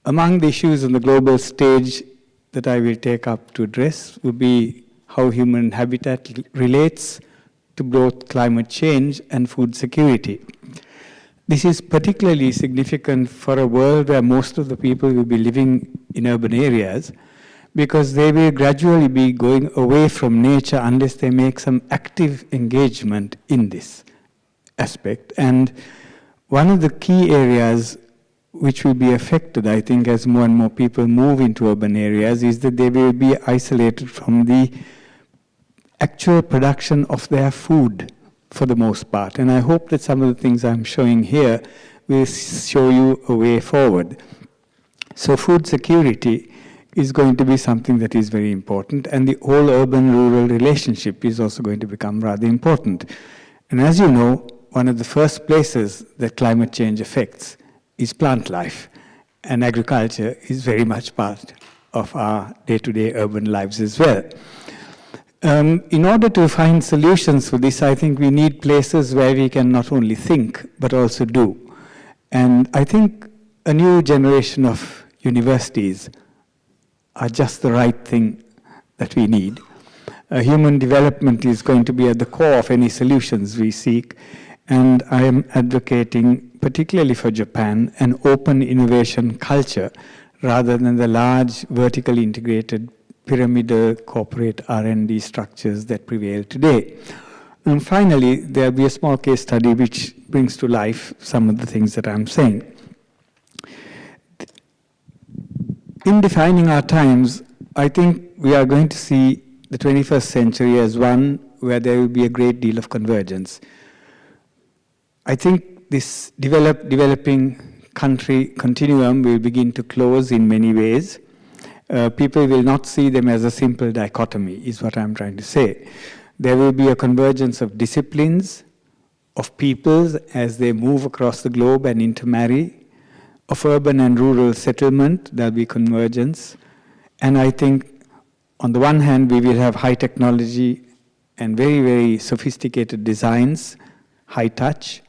Among the issues on the global stage that I will take up to address will be how human habitat relates to both climate change and food security. This is particularly significant for a world where most of the people will be living in urban areas, because they will gradually be going away from nature unless they make some active engagement in this aspect. And one of the key areas which will be affected, I think, as more and more people move into urban areas, is that they will be isolated from the actual production of their food for the most part. And I hope that some of the things I'm showing here will show you a way forward. So food security is going to be something that is very important, and the whole urban-rural relationship is also going to become rather important. And as you know, one of the first places that climate change affects is plant life, and agriculture is very much part of our day-to-day urban lives as well. In order to find solutions for this, I think we need places where we can not only think, but also do. And I think a new generation of universities are just the right thing that we need. Human development is going to be at the core of any solutions we seek, and I am advocating, particularly for Japan, an open innovation culture rather than the large vertically integrated pyramidal corporate R&D structures that prevail today. And finally, there will be a small case study which brings to life some of the things that I'm saying. In defining our times, I think we are going to see the 21st century as one where there will be a great deal of convergence. I think this developing country continuum will begin to close in many ways. People will not see them as a simple dichotomy, is what I'm trying to say. There will be a convergence of disciplines, of peoples as they move across the globe and intermarry, of urban and rural settlement. There'll be convergence. And I think, on the one hand, we will have high technology and very, very sophisticated designs, high touch,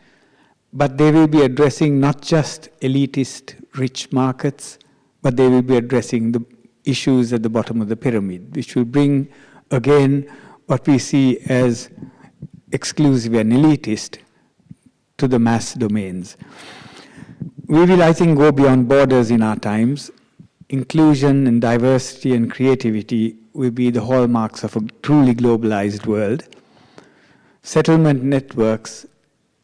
but they will be addressing not just elitist rich markets, but they will be addressing the issues at the bottom of the pyramid, which will bring, again, what we see as exclusive and elitist to the mass domains. We will, I think, go beyond borders in our times. Inclusion and diversity and creativity will be the hallmarks of a truly globalized world. Settlement networks,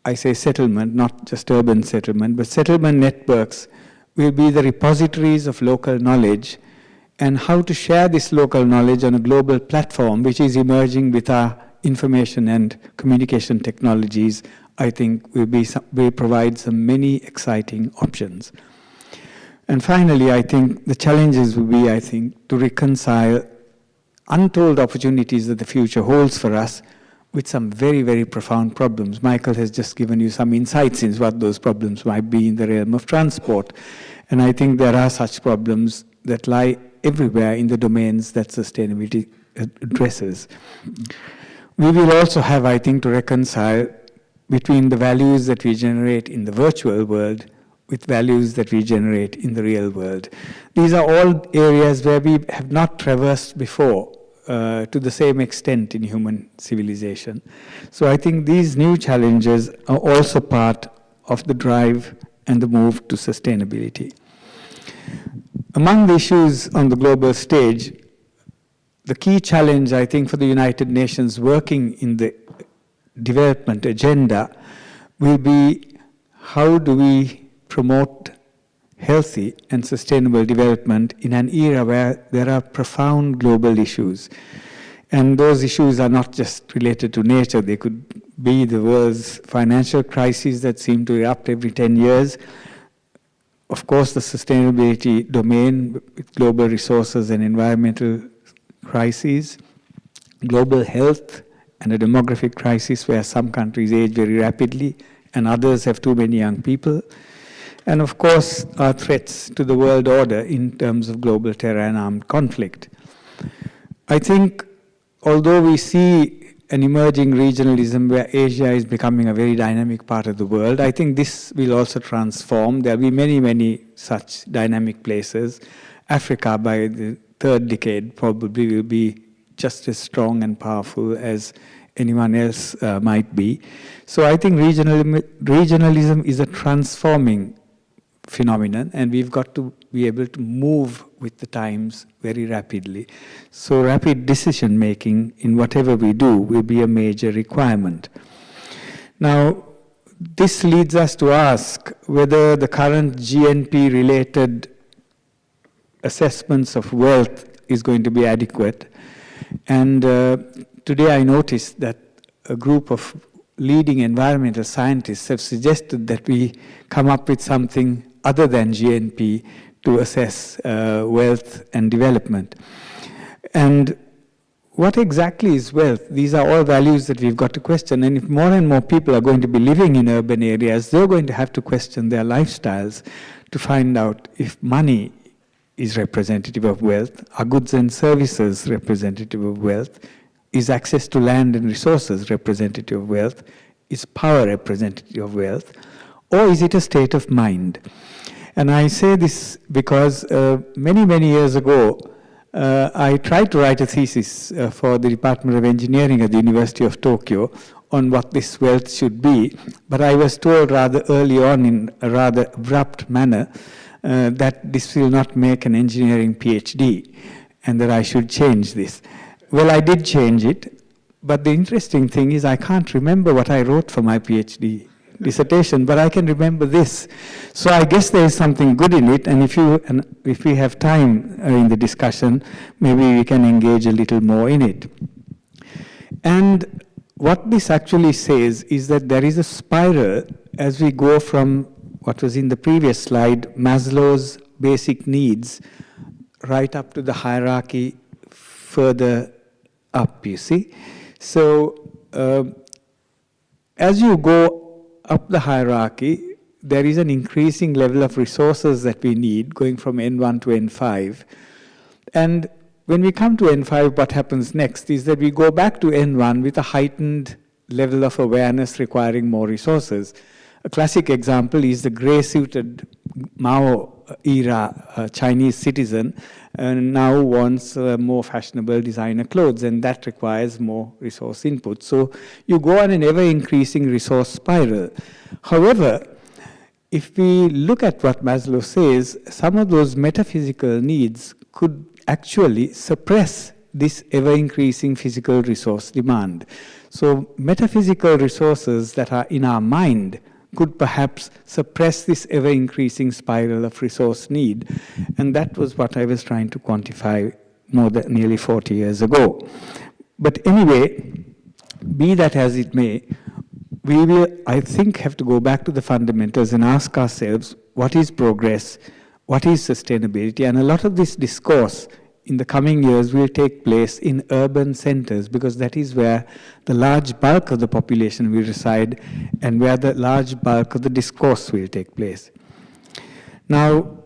I say settlement, not just urban settlement, but settlement networks will be the repositories of local knowledge, and how to share this local knowledge on a global platform which is emerging with our information and communication technologies, I think will provide some many exciting options. And finally, I think the challenges will be, I think, to reconcile untold opportunities that the future holds for us with some very, very profound problems. Michael has just given you some insights into what those problems might be in the realm of transport. And I think there are such problems that lie everywhere in the domains that sustainability addresses. We will also have, I think, to reconcile between the values that we generate in the virtual world with values that we generate in the real world. These are all areas where we have not traversed before to the same extent in human civilization. So I think these new challenges are also part of the drive and the move to sustainability. Among the issues on the global stage, the key challenge, I think, for the United Nations working in the development agenda will be how do we promote healthy and sustainable development in an era where there are profound global issues. And those issues are not just related to nature. They could be the world's financial crises that seem to erupt every 10 years. Of course, the sustainability domain with global resources and environmental crises, global health and a demographic crisis where some countries age very rapidly and others have too many young people. And of course, our threats to the world order in terms of global terror and armed conflict. I think, although we see an emerging regionalism where Asia is becoming a very dynamic part of the world, I think this will also transform. There will be many, many such dynamic places. Africa, by the third decade, probably will be just as strong and powerful as anyone else might be. So I think regionalism is a transforming phenomenon, and we've got to be able to move with the times very rapidly. So rapid decision making in whatever we do will be a major requirement. Now, this leads us to ask whether the current GNP related assessments of wealth is going to be adequate. And today I noticed that a group of leading environmental scientists have suggested that we come up with something other than GNP to assess wealth and development. And what exactly is wealth? These are all values that we've got to question. And if more and more people are going to be living in urban areas, they're going to have to question their lifestyles to find out if money is representative of wealth, are goods and services representative of wealth, is access to land and resources representative of wealth, is power representative of wealth, or is it a state of mind? And I say this because many, many years ago, I tried to write a thesis for the Department of Engineering at the University of Tokyo on what this wealth should be, but I was told rather early on in a rather abrupt manner that this will not make an engineering PhD and that I should change this. Well, I did change it, but the interesting thing is I can't remember what I wrote for my PhD dissertation, but I can remember this. So I guess there is something good in it, and if we have time in the discussion, maybe we can engage a little more in it. And what this actually says is that there is a spiral as we go from what was in the previous slide, Maslow's basic needs, right up to the hierarchy further up, you see. So as you go up the hierarchy, there is an increasing level of resources that we need, going from N1 to N5. And when we come to N5, what happens next is that we go back to N1 with a heightened level of awareness requiring more resources. A classic example is the gray-suited Mao-era Chinese citizen now wants more fashionable designer clothes, and that requires more resource input. So you go on an ever-increasing resource spiral. However, if we look at what Maslow says, some of those metaphysical needs could actually suppress this ever-increasing physical resource demand. So metaphysical resources that are in our mind could perhaps suppress this ever-increasing spiral of resource need. And that was what I was trying to quantify nearly 40 years ago. But anyway, be that as it may, we will, I think, have to go back to the fundamentals and ask ourselves, what is progress? What is sustainability? And a lot of this discourse in the coming years will take place in urban centers, because that is where the large bulk of the population will reside and where the large bulk of the discourse will take place. Now,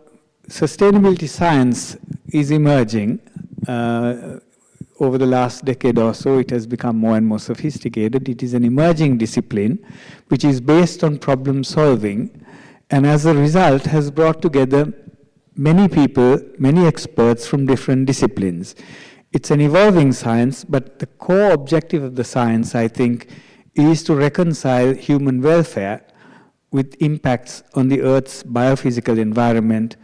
sustainability science is emerging. Over the last decade or so, it has become more and more sophisticated. It is an emerging discipline which is based on problem solving, and as a result has brought together many people, many experts from different disciplines. It's an evolving science, but the core objective of the science, I think, is to reconcile human welfare with impacts on the Earth's biophysical environment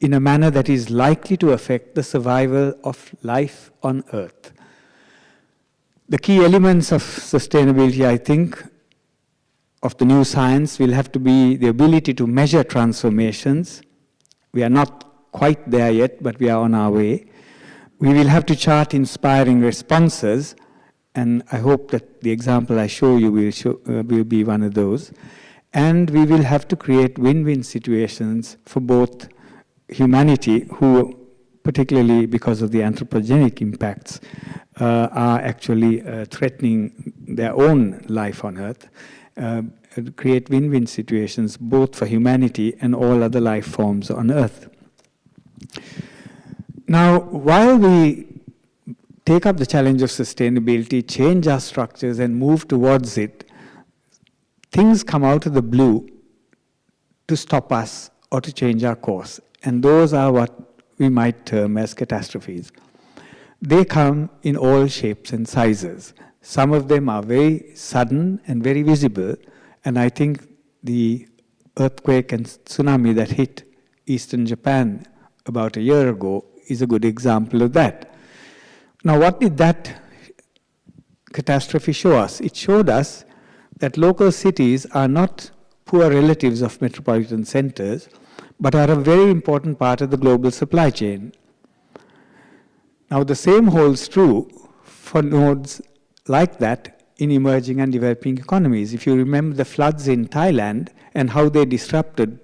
in a manner that is likely to affect the survival of life on Earth. The key elements of sustainability, I think, of the new science will have to be the ability to measure transformations. We are not quite there yet, but we are on our way. We will have to chart inspiring responses, and I hope that the example I show you will be one of those. And we will have to create win-win situations for both humanity, who, particularly because of the anthropogenic impacts, are actually threatening their own life on Earth, create win-win situations both for humanity and all other life forms on Earth. Now, while we take up the challenge of sustainability, change our structures and move towards it, things come out of the blue to stop us or to change our course. And those are what we might term as catastrophes. They come in all shapes and sizes. Some of them are very sudden and very visible, and I think the earthquake and tsunami that hit eastern Japan about a year ago is a good example of that. Now, what did that catastrophe show us? It showed us that local cities are not poor relatives of metropolitan centers, but are a very important part of the global supply chain. Now, the same holds true for nodes like that in emerging and developing economies. If you remember the floods in Thailand and how they disrupted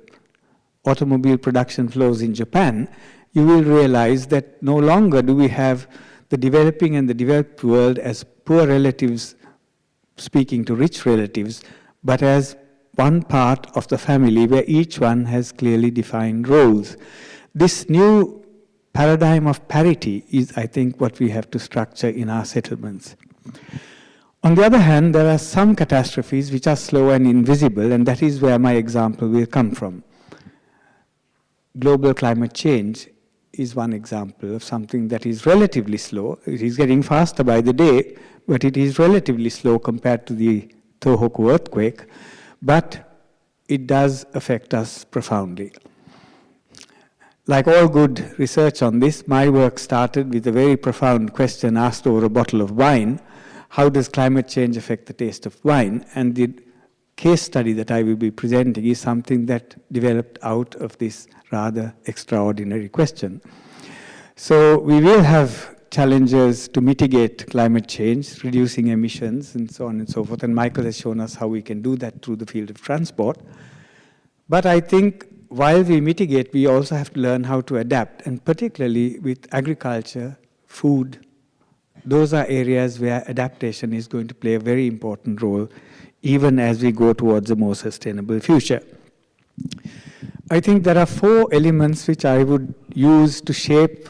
automobile production flows in Japan, you will realize that no longer do we have the developing and the developed world as poor relatives speaking to rich relatives, but as one part of the family where each one has clearly defined roles. This new paradigm of parity is, I think, what we have to structure in our settlements. On the other hand, there are some catastrophes which are slow and invisible, and that is where my example will come from. Global climate change is one example of something that is relatively slow. It is getting faster by the day, but it is relatively slow compared to the Tohoku earthquake, but it does affect us profoundly. Like all good research on this, my work started with a very profound question asked over a bottle of wine: how does climate change affect the taste of wine? And the case study that I will be presenting is something that developed out of this rather extraordinary question. So we will have challenges to mitigate climate change, reducing emissions, and so on and so forth. And Michael has shown us how we can do that through the field of transport. But I think while we mitigate, we also have to learn how to adapt, and particularly with agriculture, food. Those are areas where adaptation is going to play a very important role, even as we go towards a more sustainable future. I think there are 4 elements which I would use to shape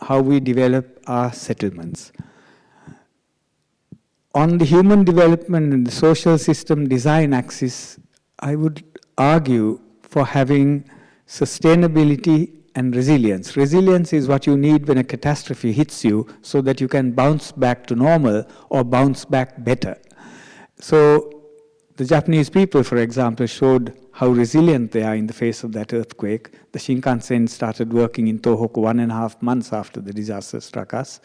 how we develop our settlements. On the human development and the social system design axis, I would argue for having sustainability and resilience. Resilience is what you need when a catastrophe hits you so that you can bounce back to normal or bounce back better. So the Japanese people, for example, showed how resilient they are in the face of that earthquake. The Shinkansen started working in Tohoku 1.5 months after the disaster struck us.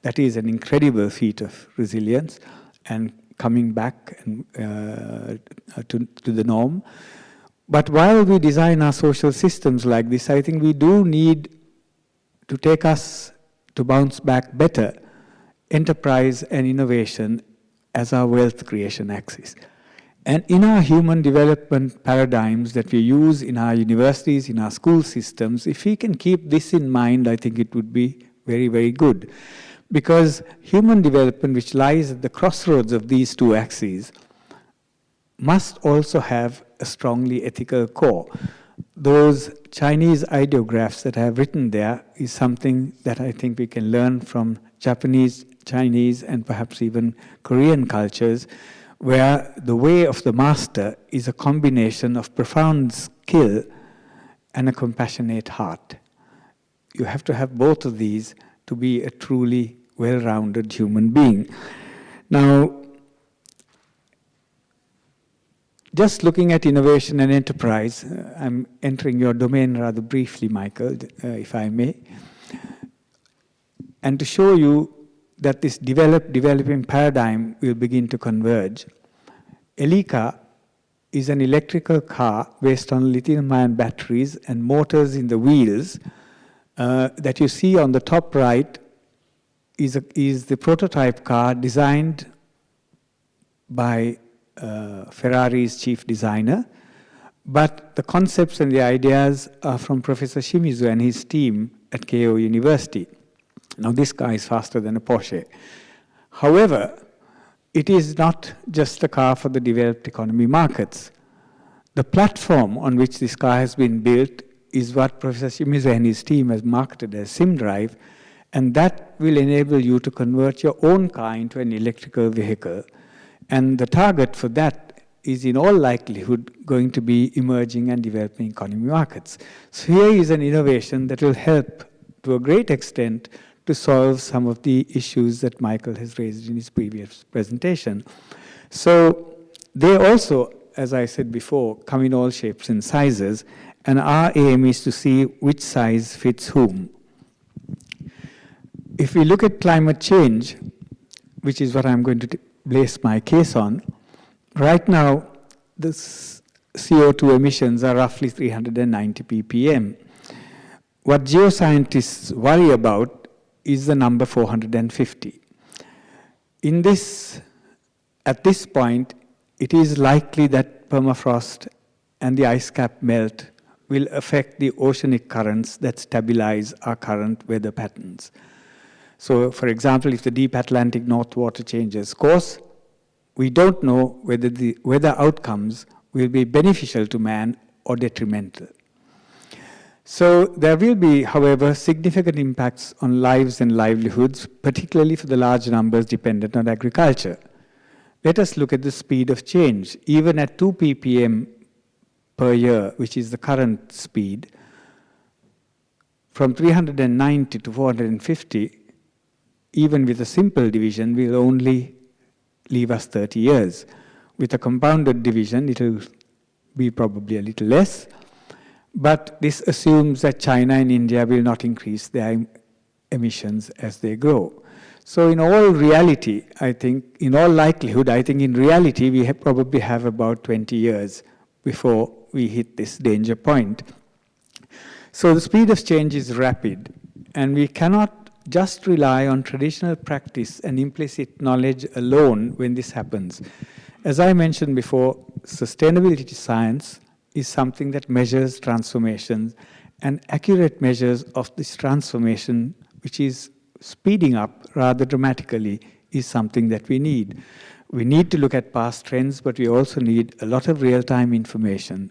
That is an incredible feat of resilience and coming back to the norm. But while we design our social systems like this, I think we do need to take us to bounce back better, enterprise and innovation as our wealth creation axis. And in our human development paradigms that we use in our universities, in our school systems, if we can keep this in mind, I think it would be very, very good. Because human development, which lies at the crossroads of these two axes, must also have a strongly ethical core. Those Chinese ideographs that I have written there is something that I think we can learn from Japanese, Chinese, and perhaps even Korean cultures, where the way of the master is a combination of profound skill and a compassionate heart. You have to have both of these to be a truly well-rounded human being. Now, just looking at innovation and enterprise, I'm entering your domain rather briefly, Michael, if I may, and to show you that this developing paradigm will begin to converge. Elika is an electrical car based on lithium-ion batteries and motors in the wheels that you see on the top right is the prototype car designed by Ferrari's chief designer, but the concepts and the ideas are from Professor Shimizu and his team at Keio University. Now this car is faster than a Porsche. However, it is not just a car for the developed economy markets. The platform on which this car has been built is what Professor Shimizu and his team has marketed as SimDrive, and that will enable you to convert your own car into an electrical vehicle. And the target for that is in all likelihood going to be emerging and developing economy markets. So here is an innovation that will help to a great extent to solve some of the issues that Michael has raised in his previous presentation. So they also, as I said before, come in all shapes and sizes, and our aim is to see which size fits whom. If we look at climate change, which is what I'm going to place my case on, right now the CO2 emissions are roughly 390 ppm. What geoscientists worry about is the number 450. At this point, it is likely that permafrost and the ice cap melt will affect the oceanic currents that stabilize our current weather patterns. So, for example, if the deep Atlantic North Water changes course, we don't know whether the weather outcomes will be beneficial to man or detrimental. So there will be, however, significant impacts on lives and livelihoods, particularly for the large numbers dependent on agriculture. Let us look at the speed of change. Even at 2 ppm per year, which is the current speed, from 390 to 450, even with a simple division, will only leave us 30 years. With a compounded division, it will be probably a little less. But this assumes that China and India will not increase their emissions as they grow. So in all reality, in all likelihood, in reality, we probably have about 20 years before we hit this danger point. So the speed of change is rapid, and we cannot just rely on traditional practice and implicit knowledge alone when this happens. As I mentioned before, sustainability science is something that measures transformations, and accurate measures of this transformation, which is speeding up rather dramatically, is something that we need. We need to look at past trends, but we also need a lot of real-time information,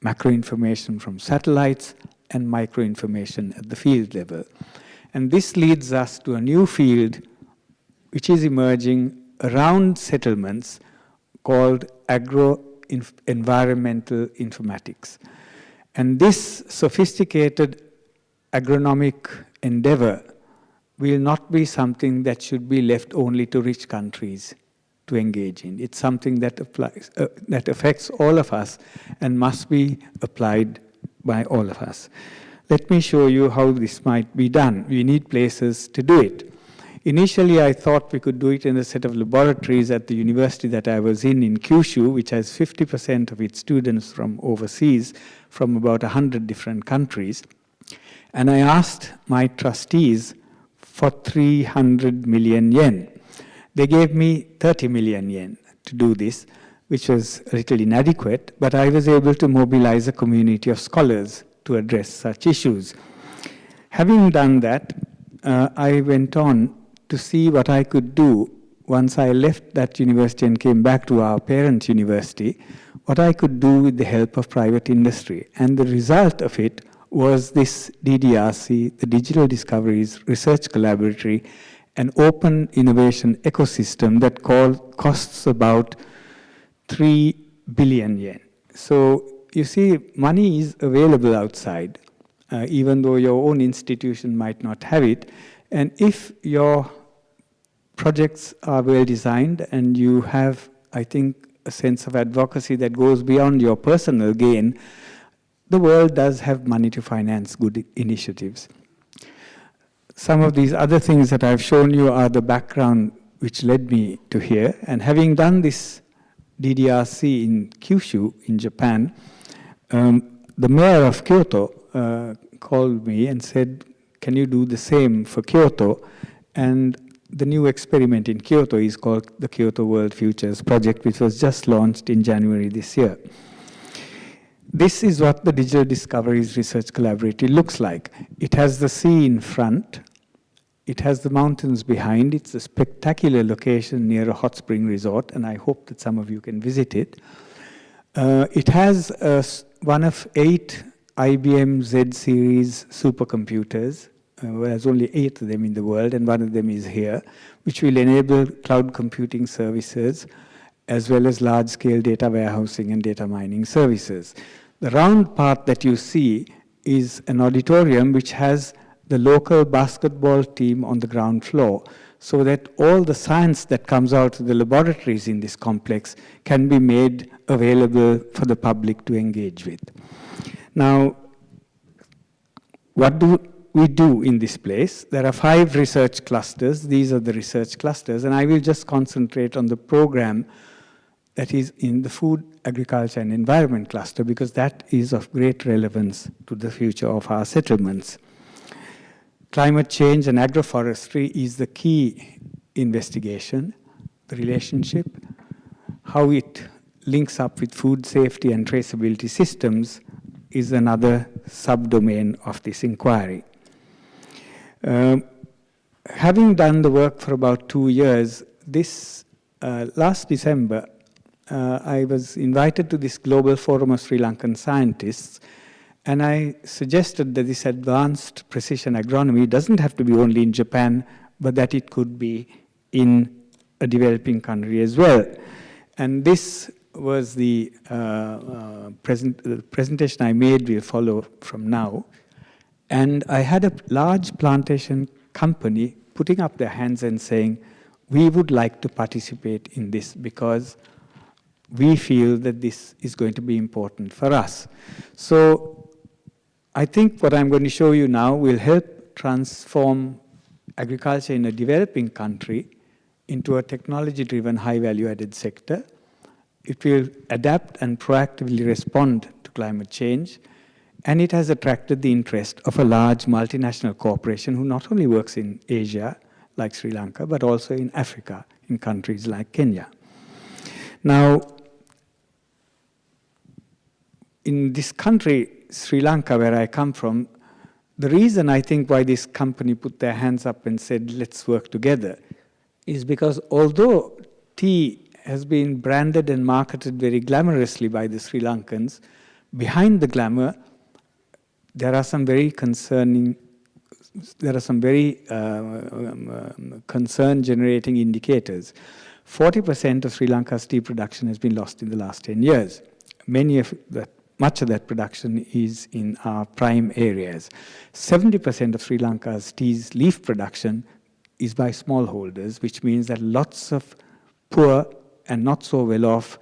macro information from satellites and micro information at the field level. And this leads us to a new field which is emerging around settlements called environmental informatics. And this sophisticated agronomic endeavor will not be something that should be left only to rich countries to engage in. It's something that affects all of us and must be applied by all of us. Let me show you how this might be done. We need places to do it. Initially, I thought we could do it in a set of laboratories at the university that I was in Kyushu, which has 50% of its students from overseas, from about 100 different countries. And I asked my trustees for 300 million yen. They gave me 30 million yen to do this, which was a little inadequate, but I was able to mobilize a community of scholars to address such issues. Having done that, I went on to see what I could do once I left that university and came back to our parent university, what I could do with the help of private industry. And the result of it was this DDRC, the Digital Discoveries Research Collaboratory, an open innovation ecosystem that costs about 3 billion yen. So you see, money is available outside, even though your own institution might not have it. And if your projects are well designed and you have, I think, a sense of advocacy that goes beyond your personal gain, the world does have money to finance good initiatives. Some of these other things that I've shown you are the background which led me to here. And having done this DDRC in Kyushu in Japan, the mayor of Kyoto called me and said, can you do the same for Kyoto? And the new experiment in Kyoto is called the Kyoto World Futures Project, which was just launched in January this year. This is what the Digital Discoveries Research Collaboratory looks like. It has the sea in front. It has the mountains behind. It's a spectacular location near a hot spring resort, and I hope that some of you can visit it. It has one of 8 IBM Z-series supercomputers. There's only 8 of them in the world, and one of them is here, which will enable cloud computing services, as well as large-scale data warehousing and data mining services. The round part that you see is an auditorium which has the local basketball team on the ground floor, so that all the science that comes out of the laboratories in this complex can be made available for the public to engage with. Now, what do we do in this place? There are 5 research clusters. These are the research clusters, and I will just concentrate on the program that is in the Food, Agriculture and Environment cluster, because that is of great relevance to the future of our settlements. Climate change and agroforestry is the key investigation, the relationship, how it links up with food safety and traceability systems is another subdomain of this inquiry. Having done the work for about 2 years, last December, I was invited to this global forum of Sri Lankan scientists, and I suggested that this advanced precision agronomy doesn't have to be only in Japan, but that it could be in a developing country as well. And this was the presentation I made will follow from now. And I had a large plantation company putting up their hands and saying, we would like to participate in this because we feel that this is going to be important for us. So I think what I'm going to show you now will help transform agriculture in a developing country into a technology-driven, high-value-added sector. It will adapt and proactively respond to climate change, and it has attracted the interest of a large multinational corporation who not only works in Asia, like Sri Lanka, but also in Africa, in countries like Kenya. Now, in this country, Sri Lanka, where I come from, the reason I think why this company put their hands up and said, let's work together, is because although tea has been branded and marketed very glamorously by the Sri Lankans, behind the glamour, there are some very concern-generating indicators. 40% of Sri Lanka's tea production has been lost in the last 10 years. Much of that production is in our prime areas. 70% of Sri Lanka's tea's leaf production is by smallholders, which means that lots of poor and not so well-off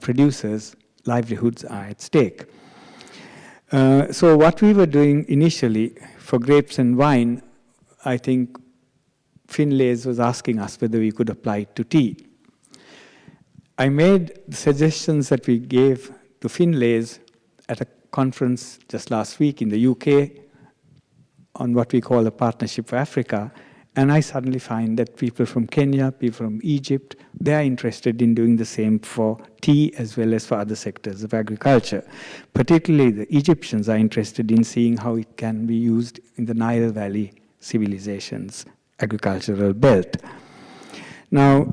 producers' livelihoods are at stake. So what we were doing initially for grapes and wine, I think Finlays was asking us whether we could apply it to tea. I made the suggestions that we gave to Finlays at a conference just last week in the UK on what we call a Partnership for Africa, and I suddenly find that people from Kenya, people from Egypt, they are interested in doing the same for tea as well as for other sectors of agriculture. Particularly the Egyptians are interested in seeing how it can be used in the Nile Valley civilization's agricultural belt. Now,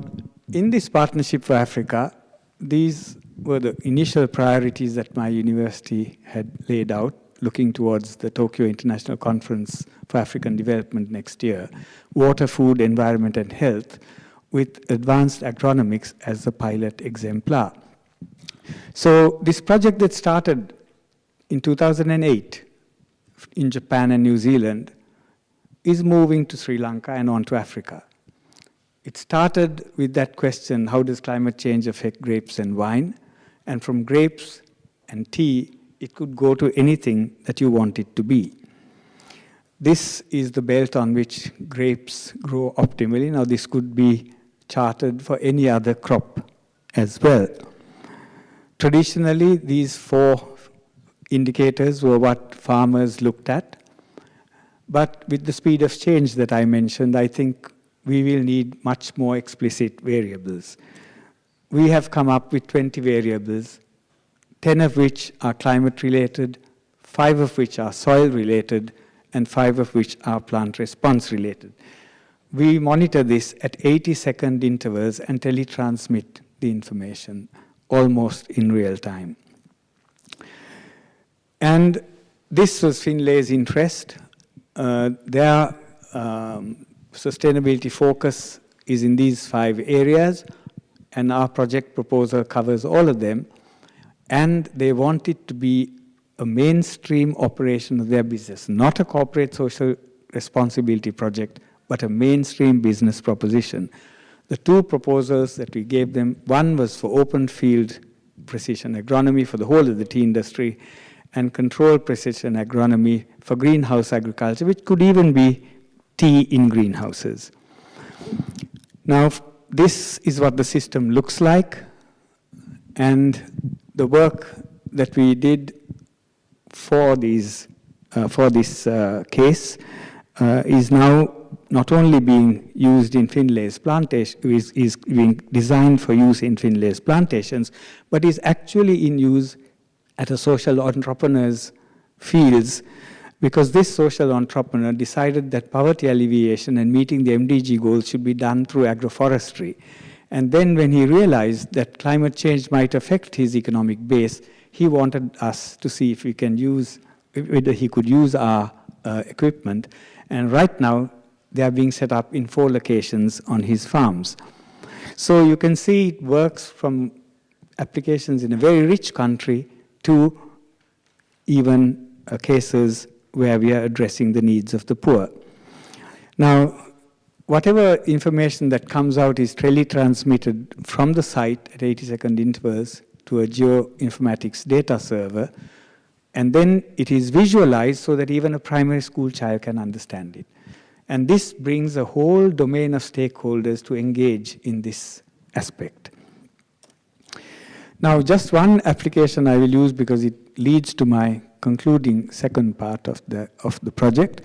in this Partnership for Africa, these were the initial priorities that my university had laid out, looking towards the Tokyo International Conference for African Development next year: water, food, environment, and health, with advanced agronomics as the pilot exemplar. So this project that started in 2008 in Japan and New Zealand is moving to Sri Lanka and on to Africa. It started with that question, how does climate change affect grapes and wine? And from grapes and tea, it could go to anything that you want it to be. This is the belt on which grapes grow optimally. Now, this could be charted for any other crop as well. Traditionally, these 4 indicators were what farmers looked at. But with the speed of change that I mentioned, I think we will need much more explicit variables. We have come up with 20 variables, 10 of which are climate-related, 5 of which are soil-related, and 5 of which are plant response-related. We monitor this at 80-second intervals and teletransmit the information almost in real time. And this was Finlay's interest. Their sustainability focus is in these 5 areas, and our project proposal covers all of them. And they want it to be a mainstream operation of their business, not a corporate social responsibility project, but a mainstream business proposition. The 2 proposals that we gave them, one was for open field precision agronomy for the whole of the tea industry, and controlled precision agronomy for greenhouse agriculture, which could even be tea in greenhouses. Now, this is what the system looks like, and the work that we did for this case is now not only being used in Finlay's plantation, is being designed for use in Finlay's plantations, but is actually in use at a social entrepreneur's fields, because this social entrepreneur decided that poverty alleviation and meeting the MDG goals should be done through agroforestry. And then when he realized that climate change might affect his economic base, he wanted us to see if we can use, whether he could use our equipment. And right now, they are being set up in 4 locations on his farms. So you can see it works from applications in a very rich country to even cases where we are addressing the needs of the poor. Now, whatever information that comes out is teletransmitted from the site at 80-second intervals to a geoinformatics data server, and then it is visualized so that even a primary school child can understand it. And this brings a whole domain of stakeholders to engage in this aspect. Now, just one application I will use because it leads to my concluding second part of the project.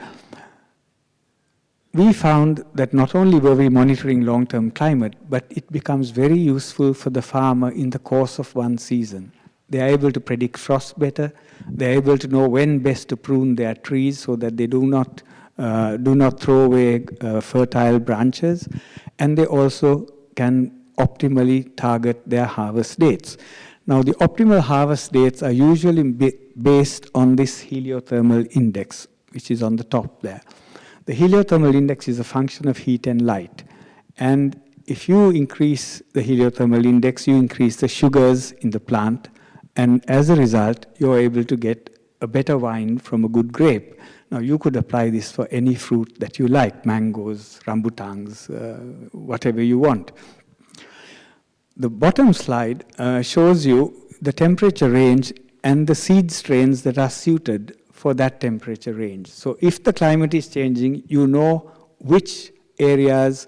We found that not only were we monitoring long-term climate, but it becomes very useful for the farmer in the course of one season. They are able to predict frost better. They are able to know when best to prune their trees so that they do not throw away fertile branches, and they also can optimally target their harvest dates. Now, the optimal harvest dates are usually based on this heliothermal index, which is on the top there. The heliothermal index is a function of heat and light. And if you increase the heliothermal index, you increase the sugars in the plant, and as a result, you're able to get a better wine from a good grape. Now, you could apply this for any fruit that you like, mangoes, rambutans, whatever you want. The bottom slide shows you the temperature range and the seed strains that are suited for that temperature range. So if the climate is changing, you know which areas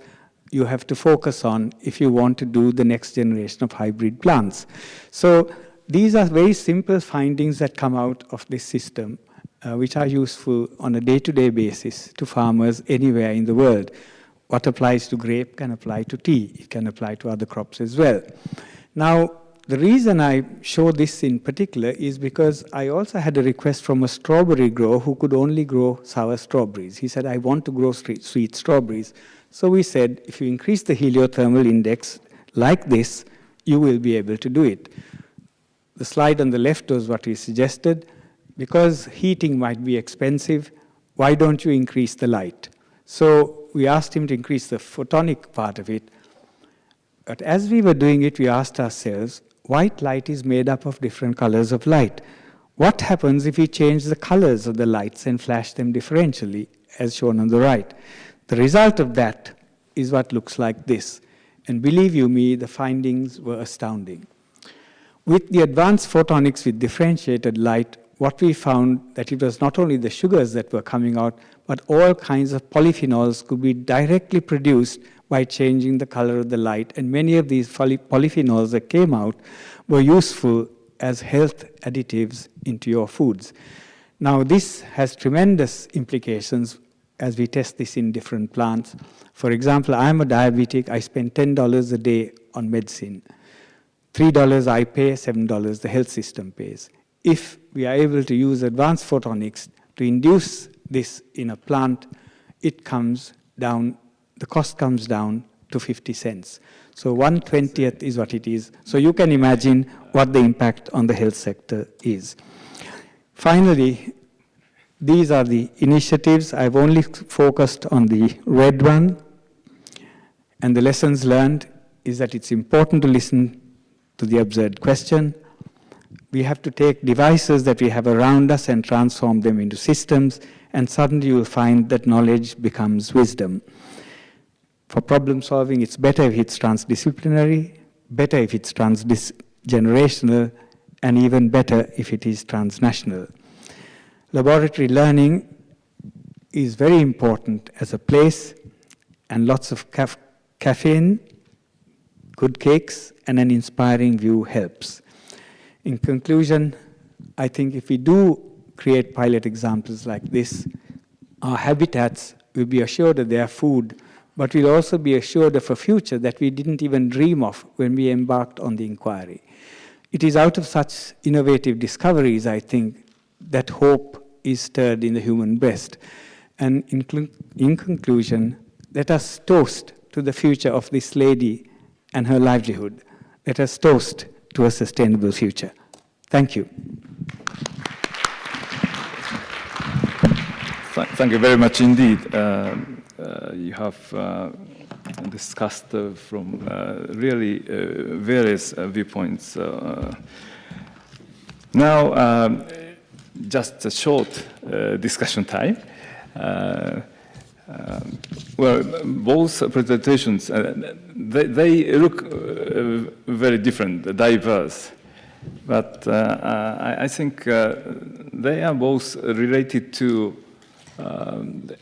you have to focus on if you want to do the next generation of hybrid plants. So these are very simple findings that come out of this system, which are useful on a day-to-day basis to farmers anywhere in the world. What applies to grape can apply to tea. It can apply to other crops as well. Now, the reason I show this in particular is because I also had a request from a strawberry grower who could only grow sour strawberries. He said, I want to grow sweet strawberries. So we said, if you increase the heliothermal index like this, you will be able to do it. The slide on the left was what we suggested. Because heating might be expensive, why don't you increase the light? So we asked him to increase the photonic part of it. But as we were doing it, we asked ourselves, white light is made up of different colors of light. What happens if we change the colors of the lights and flash them differentially, as shown on the right? The result of that is what looks like this. And believe you me, the findings were astounding. With the advanced photonics with differentiated light, what we found that it was not only the sugars that were coming out, but all kinds of polyphenols could be directly produced by changing the color of the light. And many of these polyphenols that came out were useful as health additives into your foods. Now, this has tremendous implications as we test this in different plants. For example, I'm a diabetic. I spend $10 a day on medicine. $3 I pay, $7 the health system pays. If we are able to use advanced photonics to induce this in a plant, it comes down, the cost comes down to 50 cents. So 1/20th is what it is. So you can imagine what the impact on the health sector is. Finally, these are the initiatives. I've only focused on the red one. And the lessons learned is that it's important to listen to the absurd question. We have to take devices that we have around us and transform them into systems, and suddenly you'll find that knowledge becomes wisdom. For problem solving, it's better if it's transdisciplinary, better if it's transgenerational, and even better if it is transnational. Laboratory learning is very important as a place, and lots of caffeine, good cakes, and an inspiring view helps. In conclusion, I think if we do create pilot examples like this, our habitats will be assured of their food, but we'll also be assured of a future that we didn't even dream of when we embarked on the inquiry. It is out of such innovative discoveries, I think, that hope is stirred in the human breast. And in conclusion, let us toast to the future of this lady and her livelihood. Let us toast to a sustainable future. Thank you. Thank you very much indeed. You have discussed from really various viewpoints. Now, just a short discussion time. Well, both presentations, they look very different, diverse, but I think they are both related to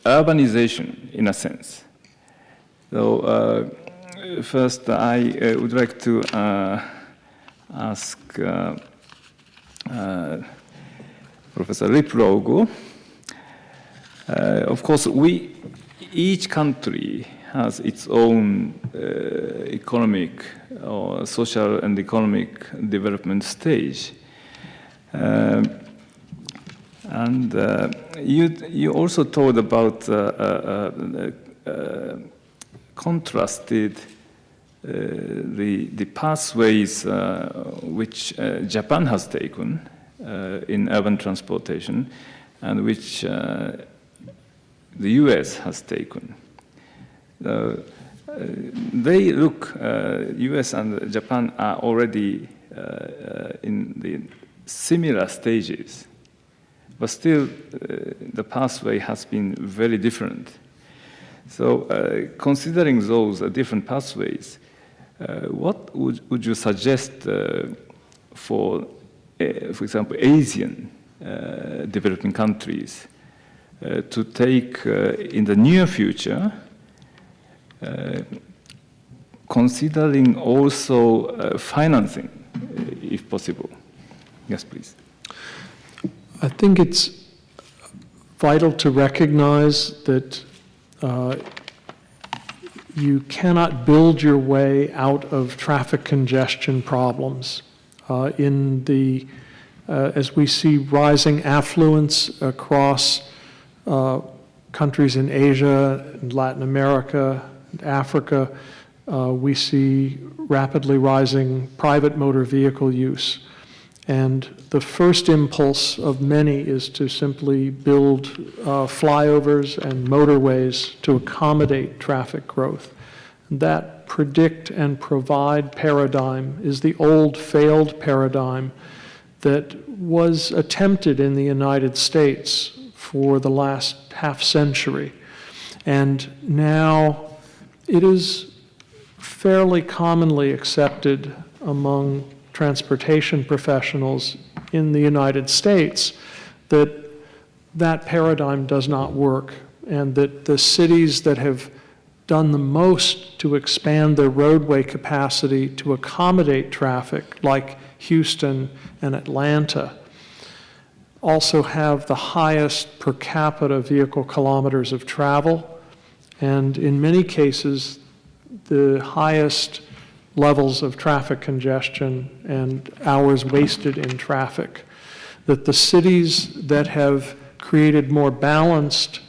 urbanization in a sense. So first, I would like to ask Professor Liplogo. Of course, each country has its own economic or social and economic development stage. And you also told about contrasted the pathways which Japan has taken in urban transportation and which the US has taken. They look, US and Japan are already in the similar stages, but still the pathway has been very different. So considering those different pathways, what would you suggest for example, Asian developing countries to take in the near future, considering also financing, if possible? Yes, please. I think it's vital to recognize that you cannot build your way out of traffic congestion problems as we see rising affluence across countries in Asia, and Latin America, and Africa, we see rapidly rising private motor vehicle use. And the first impulse of many is to simply build flyovers and motorways to accommodate traffic growth. That predict and provide paradigm is the old failed paradigm that was attempted in the United States for the last half century. And now it is fairly commonly accepted among transportation professionals in the United States that that paradigm does not work, and that the cities that have done the most to expand their roadway capacity to accommodate traffic, like Houston and Atlanta, also have the highest per capita vehicle kilometers of travel, and in many cases, the highest levels of traffic congestion and hours wasted in traffic. That the cities that have created more balanced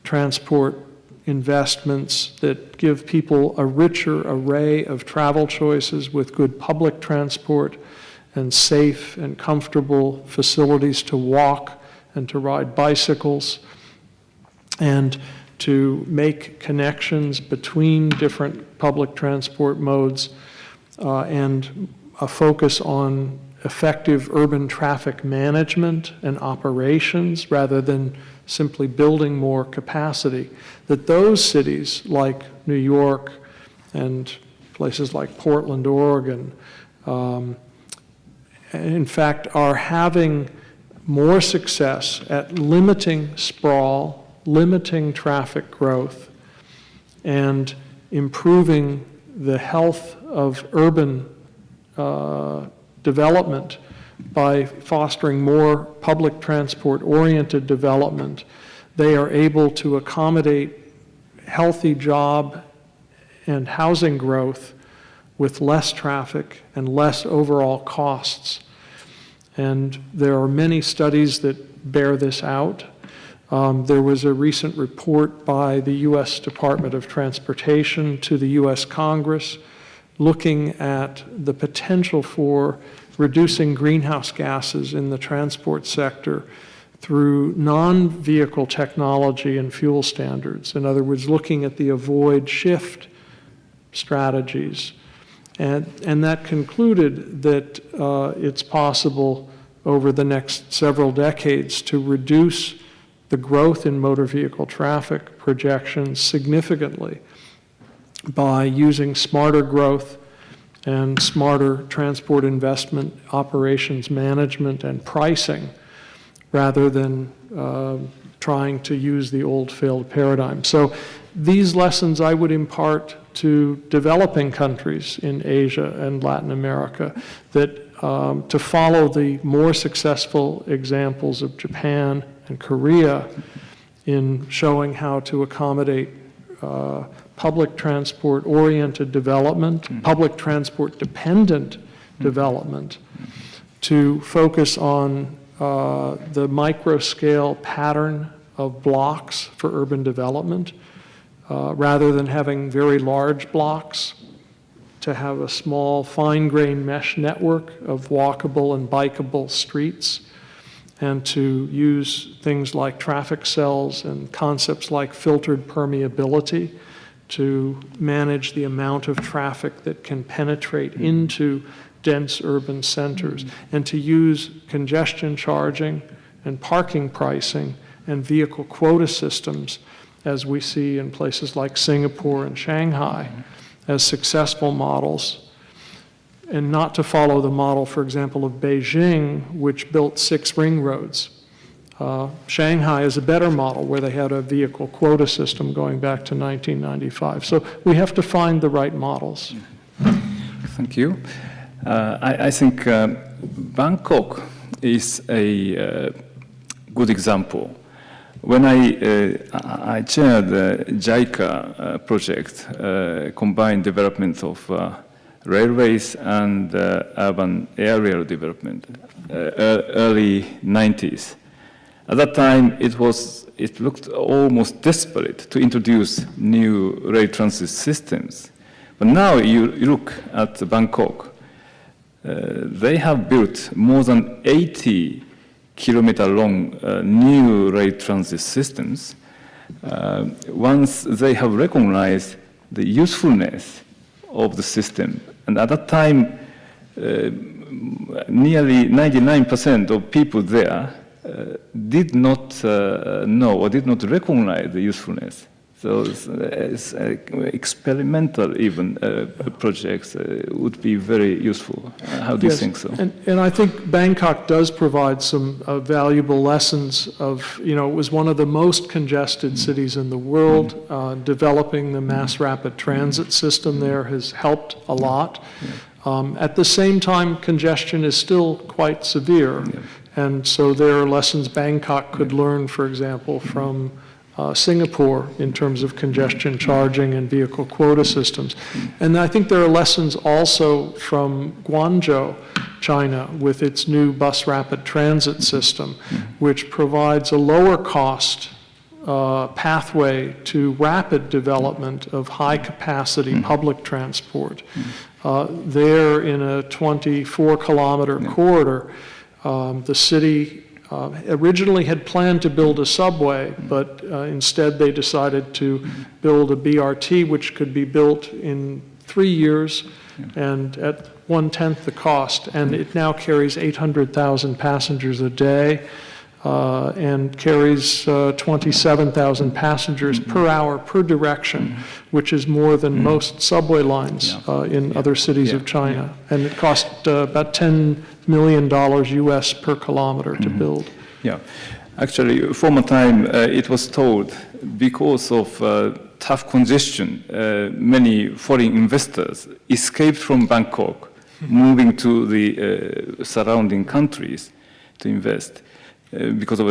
transport investments that give people a richer array of travel choices with good public transport and safe and comfortable facilities to walk and to ride bicycles, and to make connections between different public transport modes, and a focus on effective urban traffic management and operations rather than simply building more capacity, that those cities like New York and places like Portland, Oregon, in fact, are having more success at limiting sprawl, limiting traffic growth, and improving the health of urban development by fostering more public transport-oriented development. They are able to accommodate healthy job and housing growth with less traffic and less overall costs. And there are many studies that bear this out. There was a recent report by the U.S. Department of Transportation to the U.S. Congress looking at the potential for reducing greenhouse gases in the transport sector through non-vehicle technology and fuel standards. In other words, looking at the avoid shift strategies. And that concluded that it's possible over the next several decades to reduce the growth in motor vehicle traffic projections significantly by using smarter growth and smarter transport investment, operations management, and pricing, rather than trying to use the old failed paradigm. So these lessons I would impart to developing countries in Asia and Latin America, that to follow the more successful examples of Japan and Korea in showing how to accommodate public transport-oriented development, public transport-dependent development, to focus on the micro-scale pattern of blocks for urban development, rather than having very large blocks, to have a small fine-grained mesh network of walkable and bikeable streets, and to use things like traffic cells and concepts like filtered permeability to manage the amount of traffic that can penetrate into dense urban centers, and to use congestion charging and parking pricing and vehicle quota systems, as we see in places like Singapore and Shanghai, as successful models, and not to follow the model, for example, of Beijing, which built 6 ring roads. Shanghai is a better model, where they had a vehicle quota system going back to 1995. So we have to find the right models. Thank you. I think Bangkok is a good example. When I chaired the JICA project, combined development of railways and urban area development, early 90s. At that time, it looked almost desperate to introduce new rail transit systems. But now you look at Bangkok, they have built more than 80 kilometer long new rail transit systems. Once they have recognized the usefulness of the system, and at that time, nearly 99% of people there did not know or did not recognize the usefulness. So it's experimental even projects would be very useful. How do you think so? And I think Bangkok does provide some valuable lessons of, it was one of the most congested cities in the world. Developing the mass rapid transit system there has helped a lot. At the same time, congestion is still quite severe. And so there are lessons Bangkok could learn, for example, from Singapore in terms of congestion charging and vehicle quota systems. And I think there are lessons also from Guangzhou, China, with its new bus rapid transit system, which provides a lower cost pathway to rapid development of high capacity public transport. There in a 24-kilometer corridor, the city originally had planned to build a subway, but instead they decided to build a BRT, which could be built in 3 years and at 1/10 the cost. And it now carries 800,000 passengers a day and carries 27,000 passengers per hour per direction, which is more than most subway lines in other cities of China. And it cost about $10 million US per kilometer to build. Yeah, actually, former time it was told because of tough congestion, many foreign investors escaped from Bangkok, moving to the surrounding countries to invest because of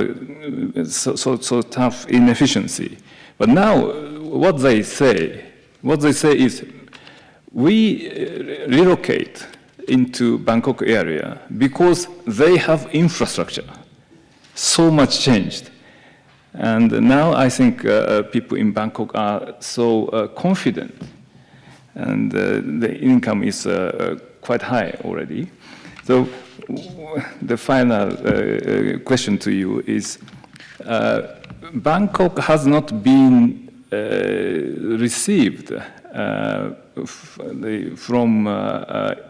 so tough inefficiency. But now, what they say is, we relocate into Bangkok area because they have infrastructure. So much changed. And now I think people in Bangkok are so confident, and the income is quite high already. So the final question to you is, Bangkok has not been received from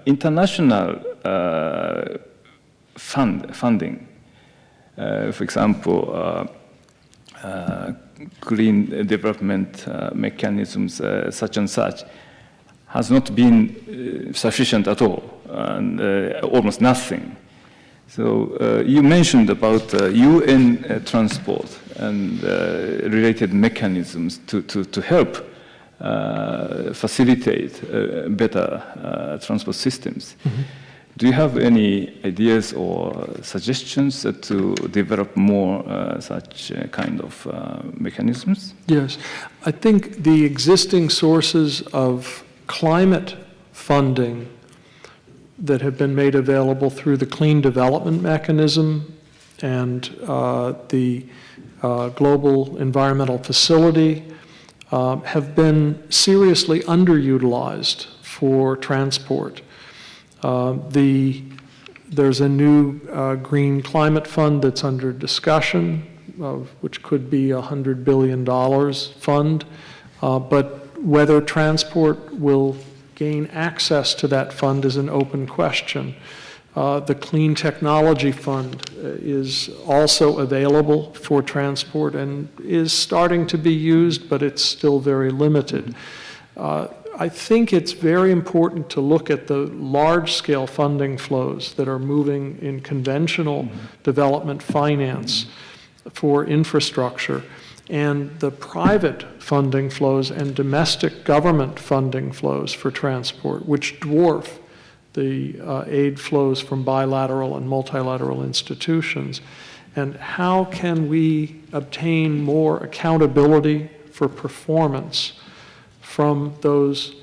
international funding. For example, clean development mechanisms such and such has not been sufficient at all, and almost nothing. So you mentioned about UN transport and related mechanisms to help facilitate better transport systems. Do you have any ideas or suggestions to develop more such kind of mechanisms? Yes. I think the existing sources of climate funding that have been made available through the Clean Development Mechanism and the Global Environmental Facility have been seriously underutilized for transport. There's a new Green Climate Fund that's under discussion, which could be a $100 billion fund, but whether transport will gain access to that fund is an open question. The Clean Technology Fund is also available for transport and is starting to be used, but it's still very limited. I think it's very important to look at the large-scale funding flows that are moving in conventional development finance for infrastructure, and the private funding flows and domestic government funding flows for transport, which dwarf the aid flows from bilateral and multilateral institutions. And how can we obtain more accountability for performance from those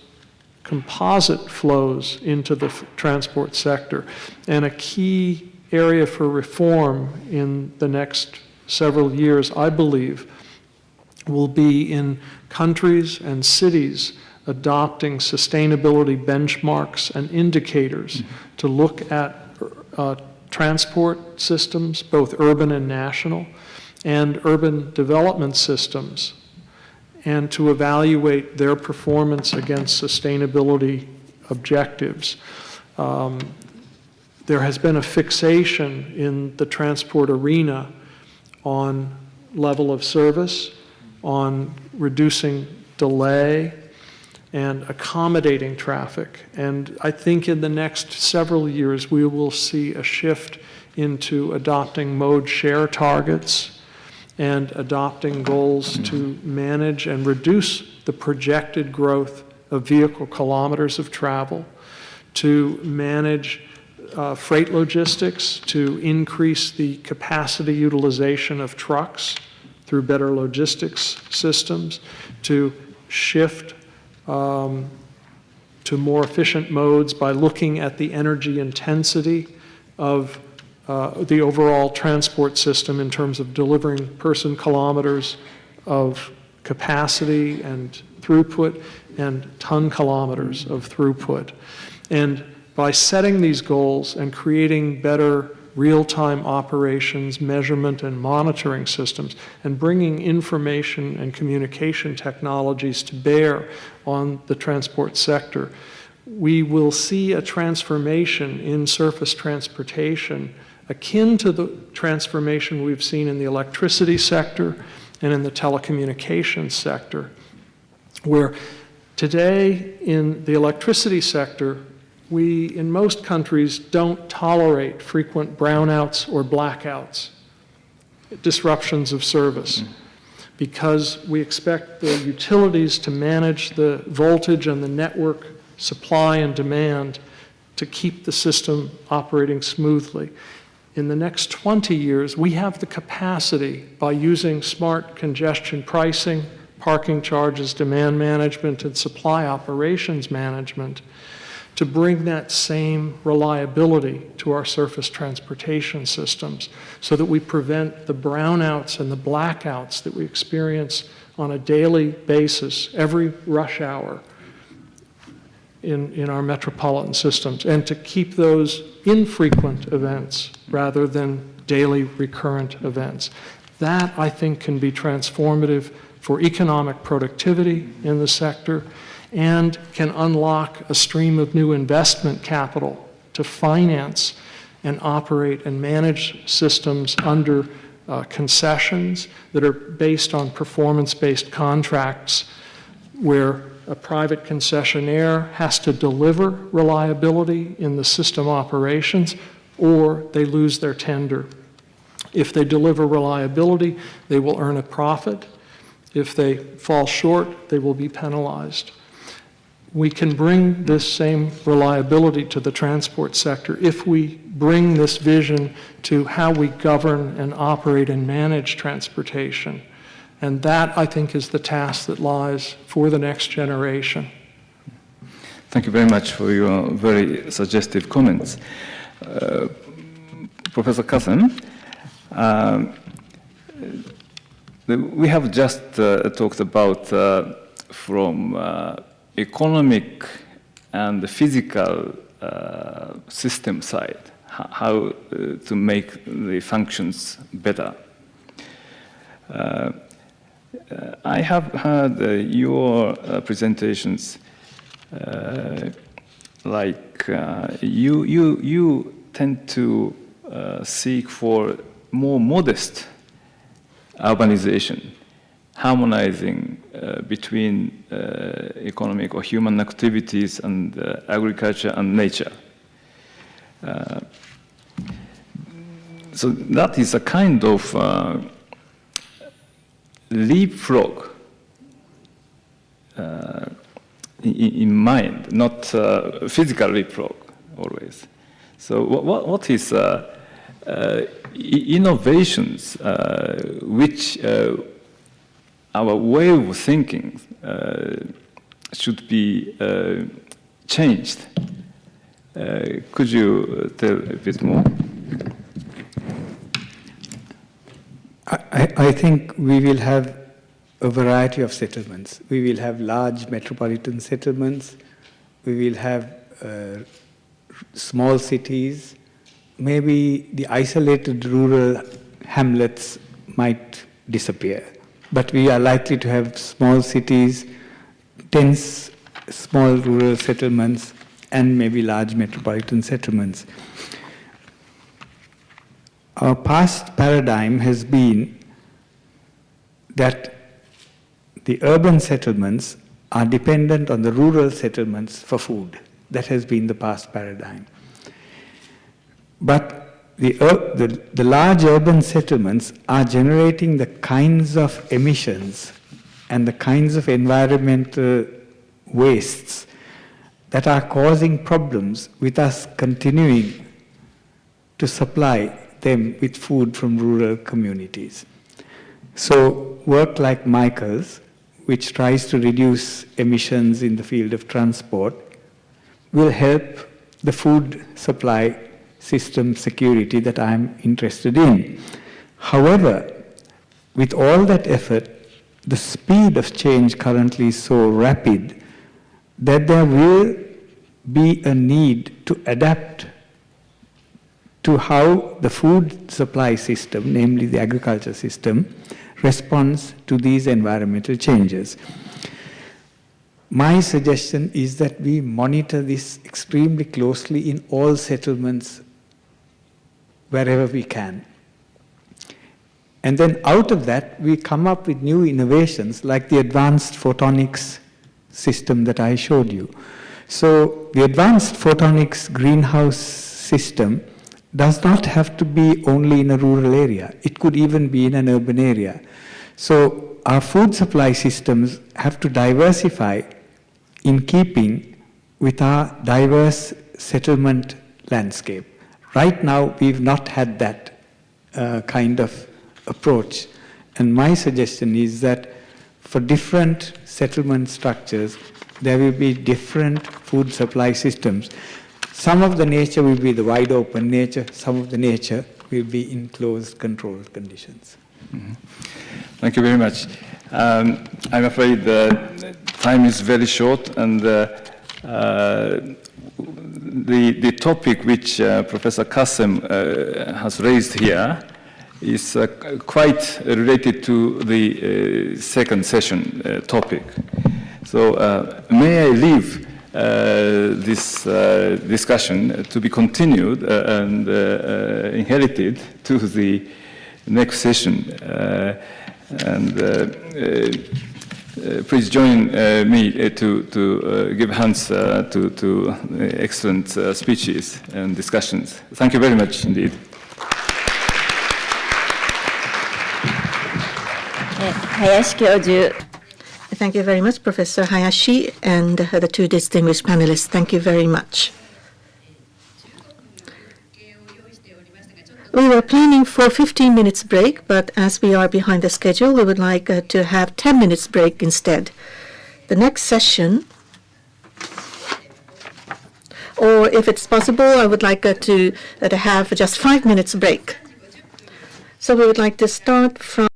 composite flows into the transport sector. And a key area for reform in the next several years, I believe, will be in countries and cities adopting sustainability benchmarks and indicators to look at transport systems, both urban and national, and urban development systems, and to evaluate their performance against sustainability objectives. There has been a fixation in the transport arena on level of service, on reducing delay, and accommodating traffic. And I think in the next several years, we will see a shift into adopting mode share targets and adopting goals to manage and reduce the projected growth of vehicle kilometers of travel, to manage freight logistics, to increase the capacity utilization of trucks through better logistics systems, to shift to more efficient modes by looking at the energy intensity of the overall transport system in terms of delivering person kilometers of capacity and throughput and ton kilometers of throughput. And by setting these goals and creating better real-time operations, measurement, and monitoring systems, and bringing information and communication technologies to bear on the transport sector, we will see a transformation in surface transportation akin to the transformation we've seen in the electricity sector and in the telecommunications sector, where today in the electricity sector, we, in most countries, don't tolerate frequent brownouts or blackouts, disruptions of service, because we expect the utilities to manage the voltage and the network supply and demand to keep the system operating smoothly. In the next 20 years, we have the capacity, by using smart congestion pricing, parking charges, demand management, and supply operations management, to bring that same reliability to our surface transportation systems so that we prevent the brownouts and the blackouts that we experience on a daily basis, every rush hour in our metropolitan systems, and to keep those infrequent events rather than daily recurrent events. That, I think, can be transformative for economic productivity in the sector and can unlock a stream of new investment capital to finance and operate and manage systems under concessions that are based on performance-based contracts where a private concessionaire has to deliver reliability in the system operations or they lose their tender. If they deliver reliability, they will earn a profit. If they fall short, they will be penalized. We can bring this same reliability to the transport sector if we bring this vision to how we govern and operate and manage transportation. And that, I think, is the task that lies for the next generation. Thank you very much for your very suggestive comments. Professor Kassen, we have just talked about from economic and the physical system side, how to make the functions better. I have heard your presentations like you tend to seek for more modest urbanization, harmonizing between economic or human activities and agriculture and nature. So that is a kind of leapfrog in mind, not physical leapfrog always. So what is innovations which our way of thinking should be changed. Could you tell a bit more? I think we will have a variety of settlements. We will have large metropolitan settlements. We will have small cities. Maybe the isolated rural hamlets might disappear. But we are likely to have small cities, dense small rural settlements, and maybe large metropolitan settlements. Our past paradigm has been that the urban settlements are dependent on the rural settlements for food. That has been the past paradigm. But the large urban settlements are generating the kinds of emissions and the kinds of environmental wastes that are causing problems with us continuing to supply them with food from rural communities. So work like Michael's, which tries to reduce emissions in the field of transport, will help the food supply system security that I'm interested in. However, with all that effort, the speed of change currently is so rapid that there will be a need to adapt to how the food supply system, namely the agriculture system, responds to these environmental changes. My suggestion is that we monitor this extremely closely in all settlements wherever we can. And then out of that, we come up with new innovations like the advanced photonics system that I showed you. So the advanced photonics greenhouse system does not have to be only in a rural area. It could even be in an urban area. So our food supply systems have to diversify in keeping with our diverse settlement landscape. Right now, we've not had that kind of approach. And my suggestion is that for different settlement structures, there will be different food supply systems. Some of the nature will be the wide open nature, some of the nature will be in closed, controlled conditions. Mm-hmm. Thank you very much. I'm afraid the time is very short, and the topic which Professor Kassem has raised here is quite related to the second session topic. So may I leave this discussion to be continued and inherited to the next session. Please join me to give hands to excellent speeches and discussions. Thank you very much indeed. Thank you very much, Professor Hayashi, and the two distinguished panelists. Thank you very much. We were planning for 15 minutes break, but as we are behind the schedule, we would like to have 10 minutes break instead. The next session, or if it's possible, I would like to have just 5 minutes break. So we would like to start from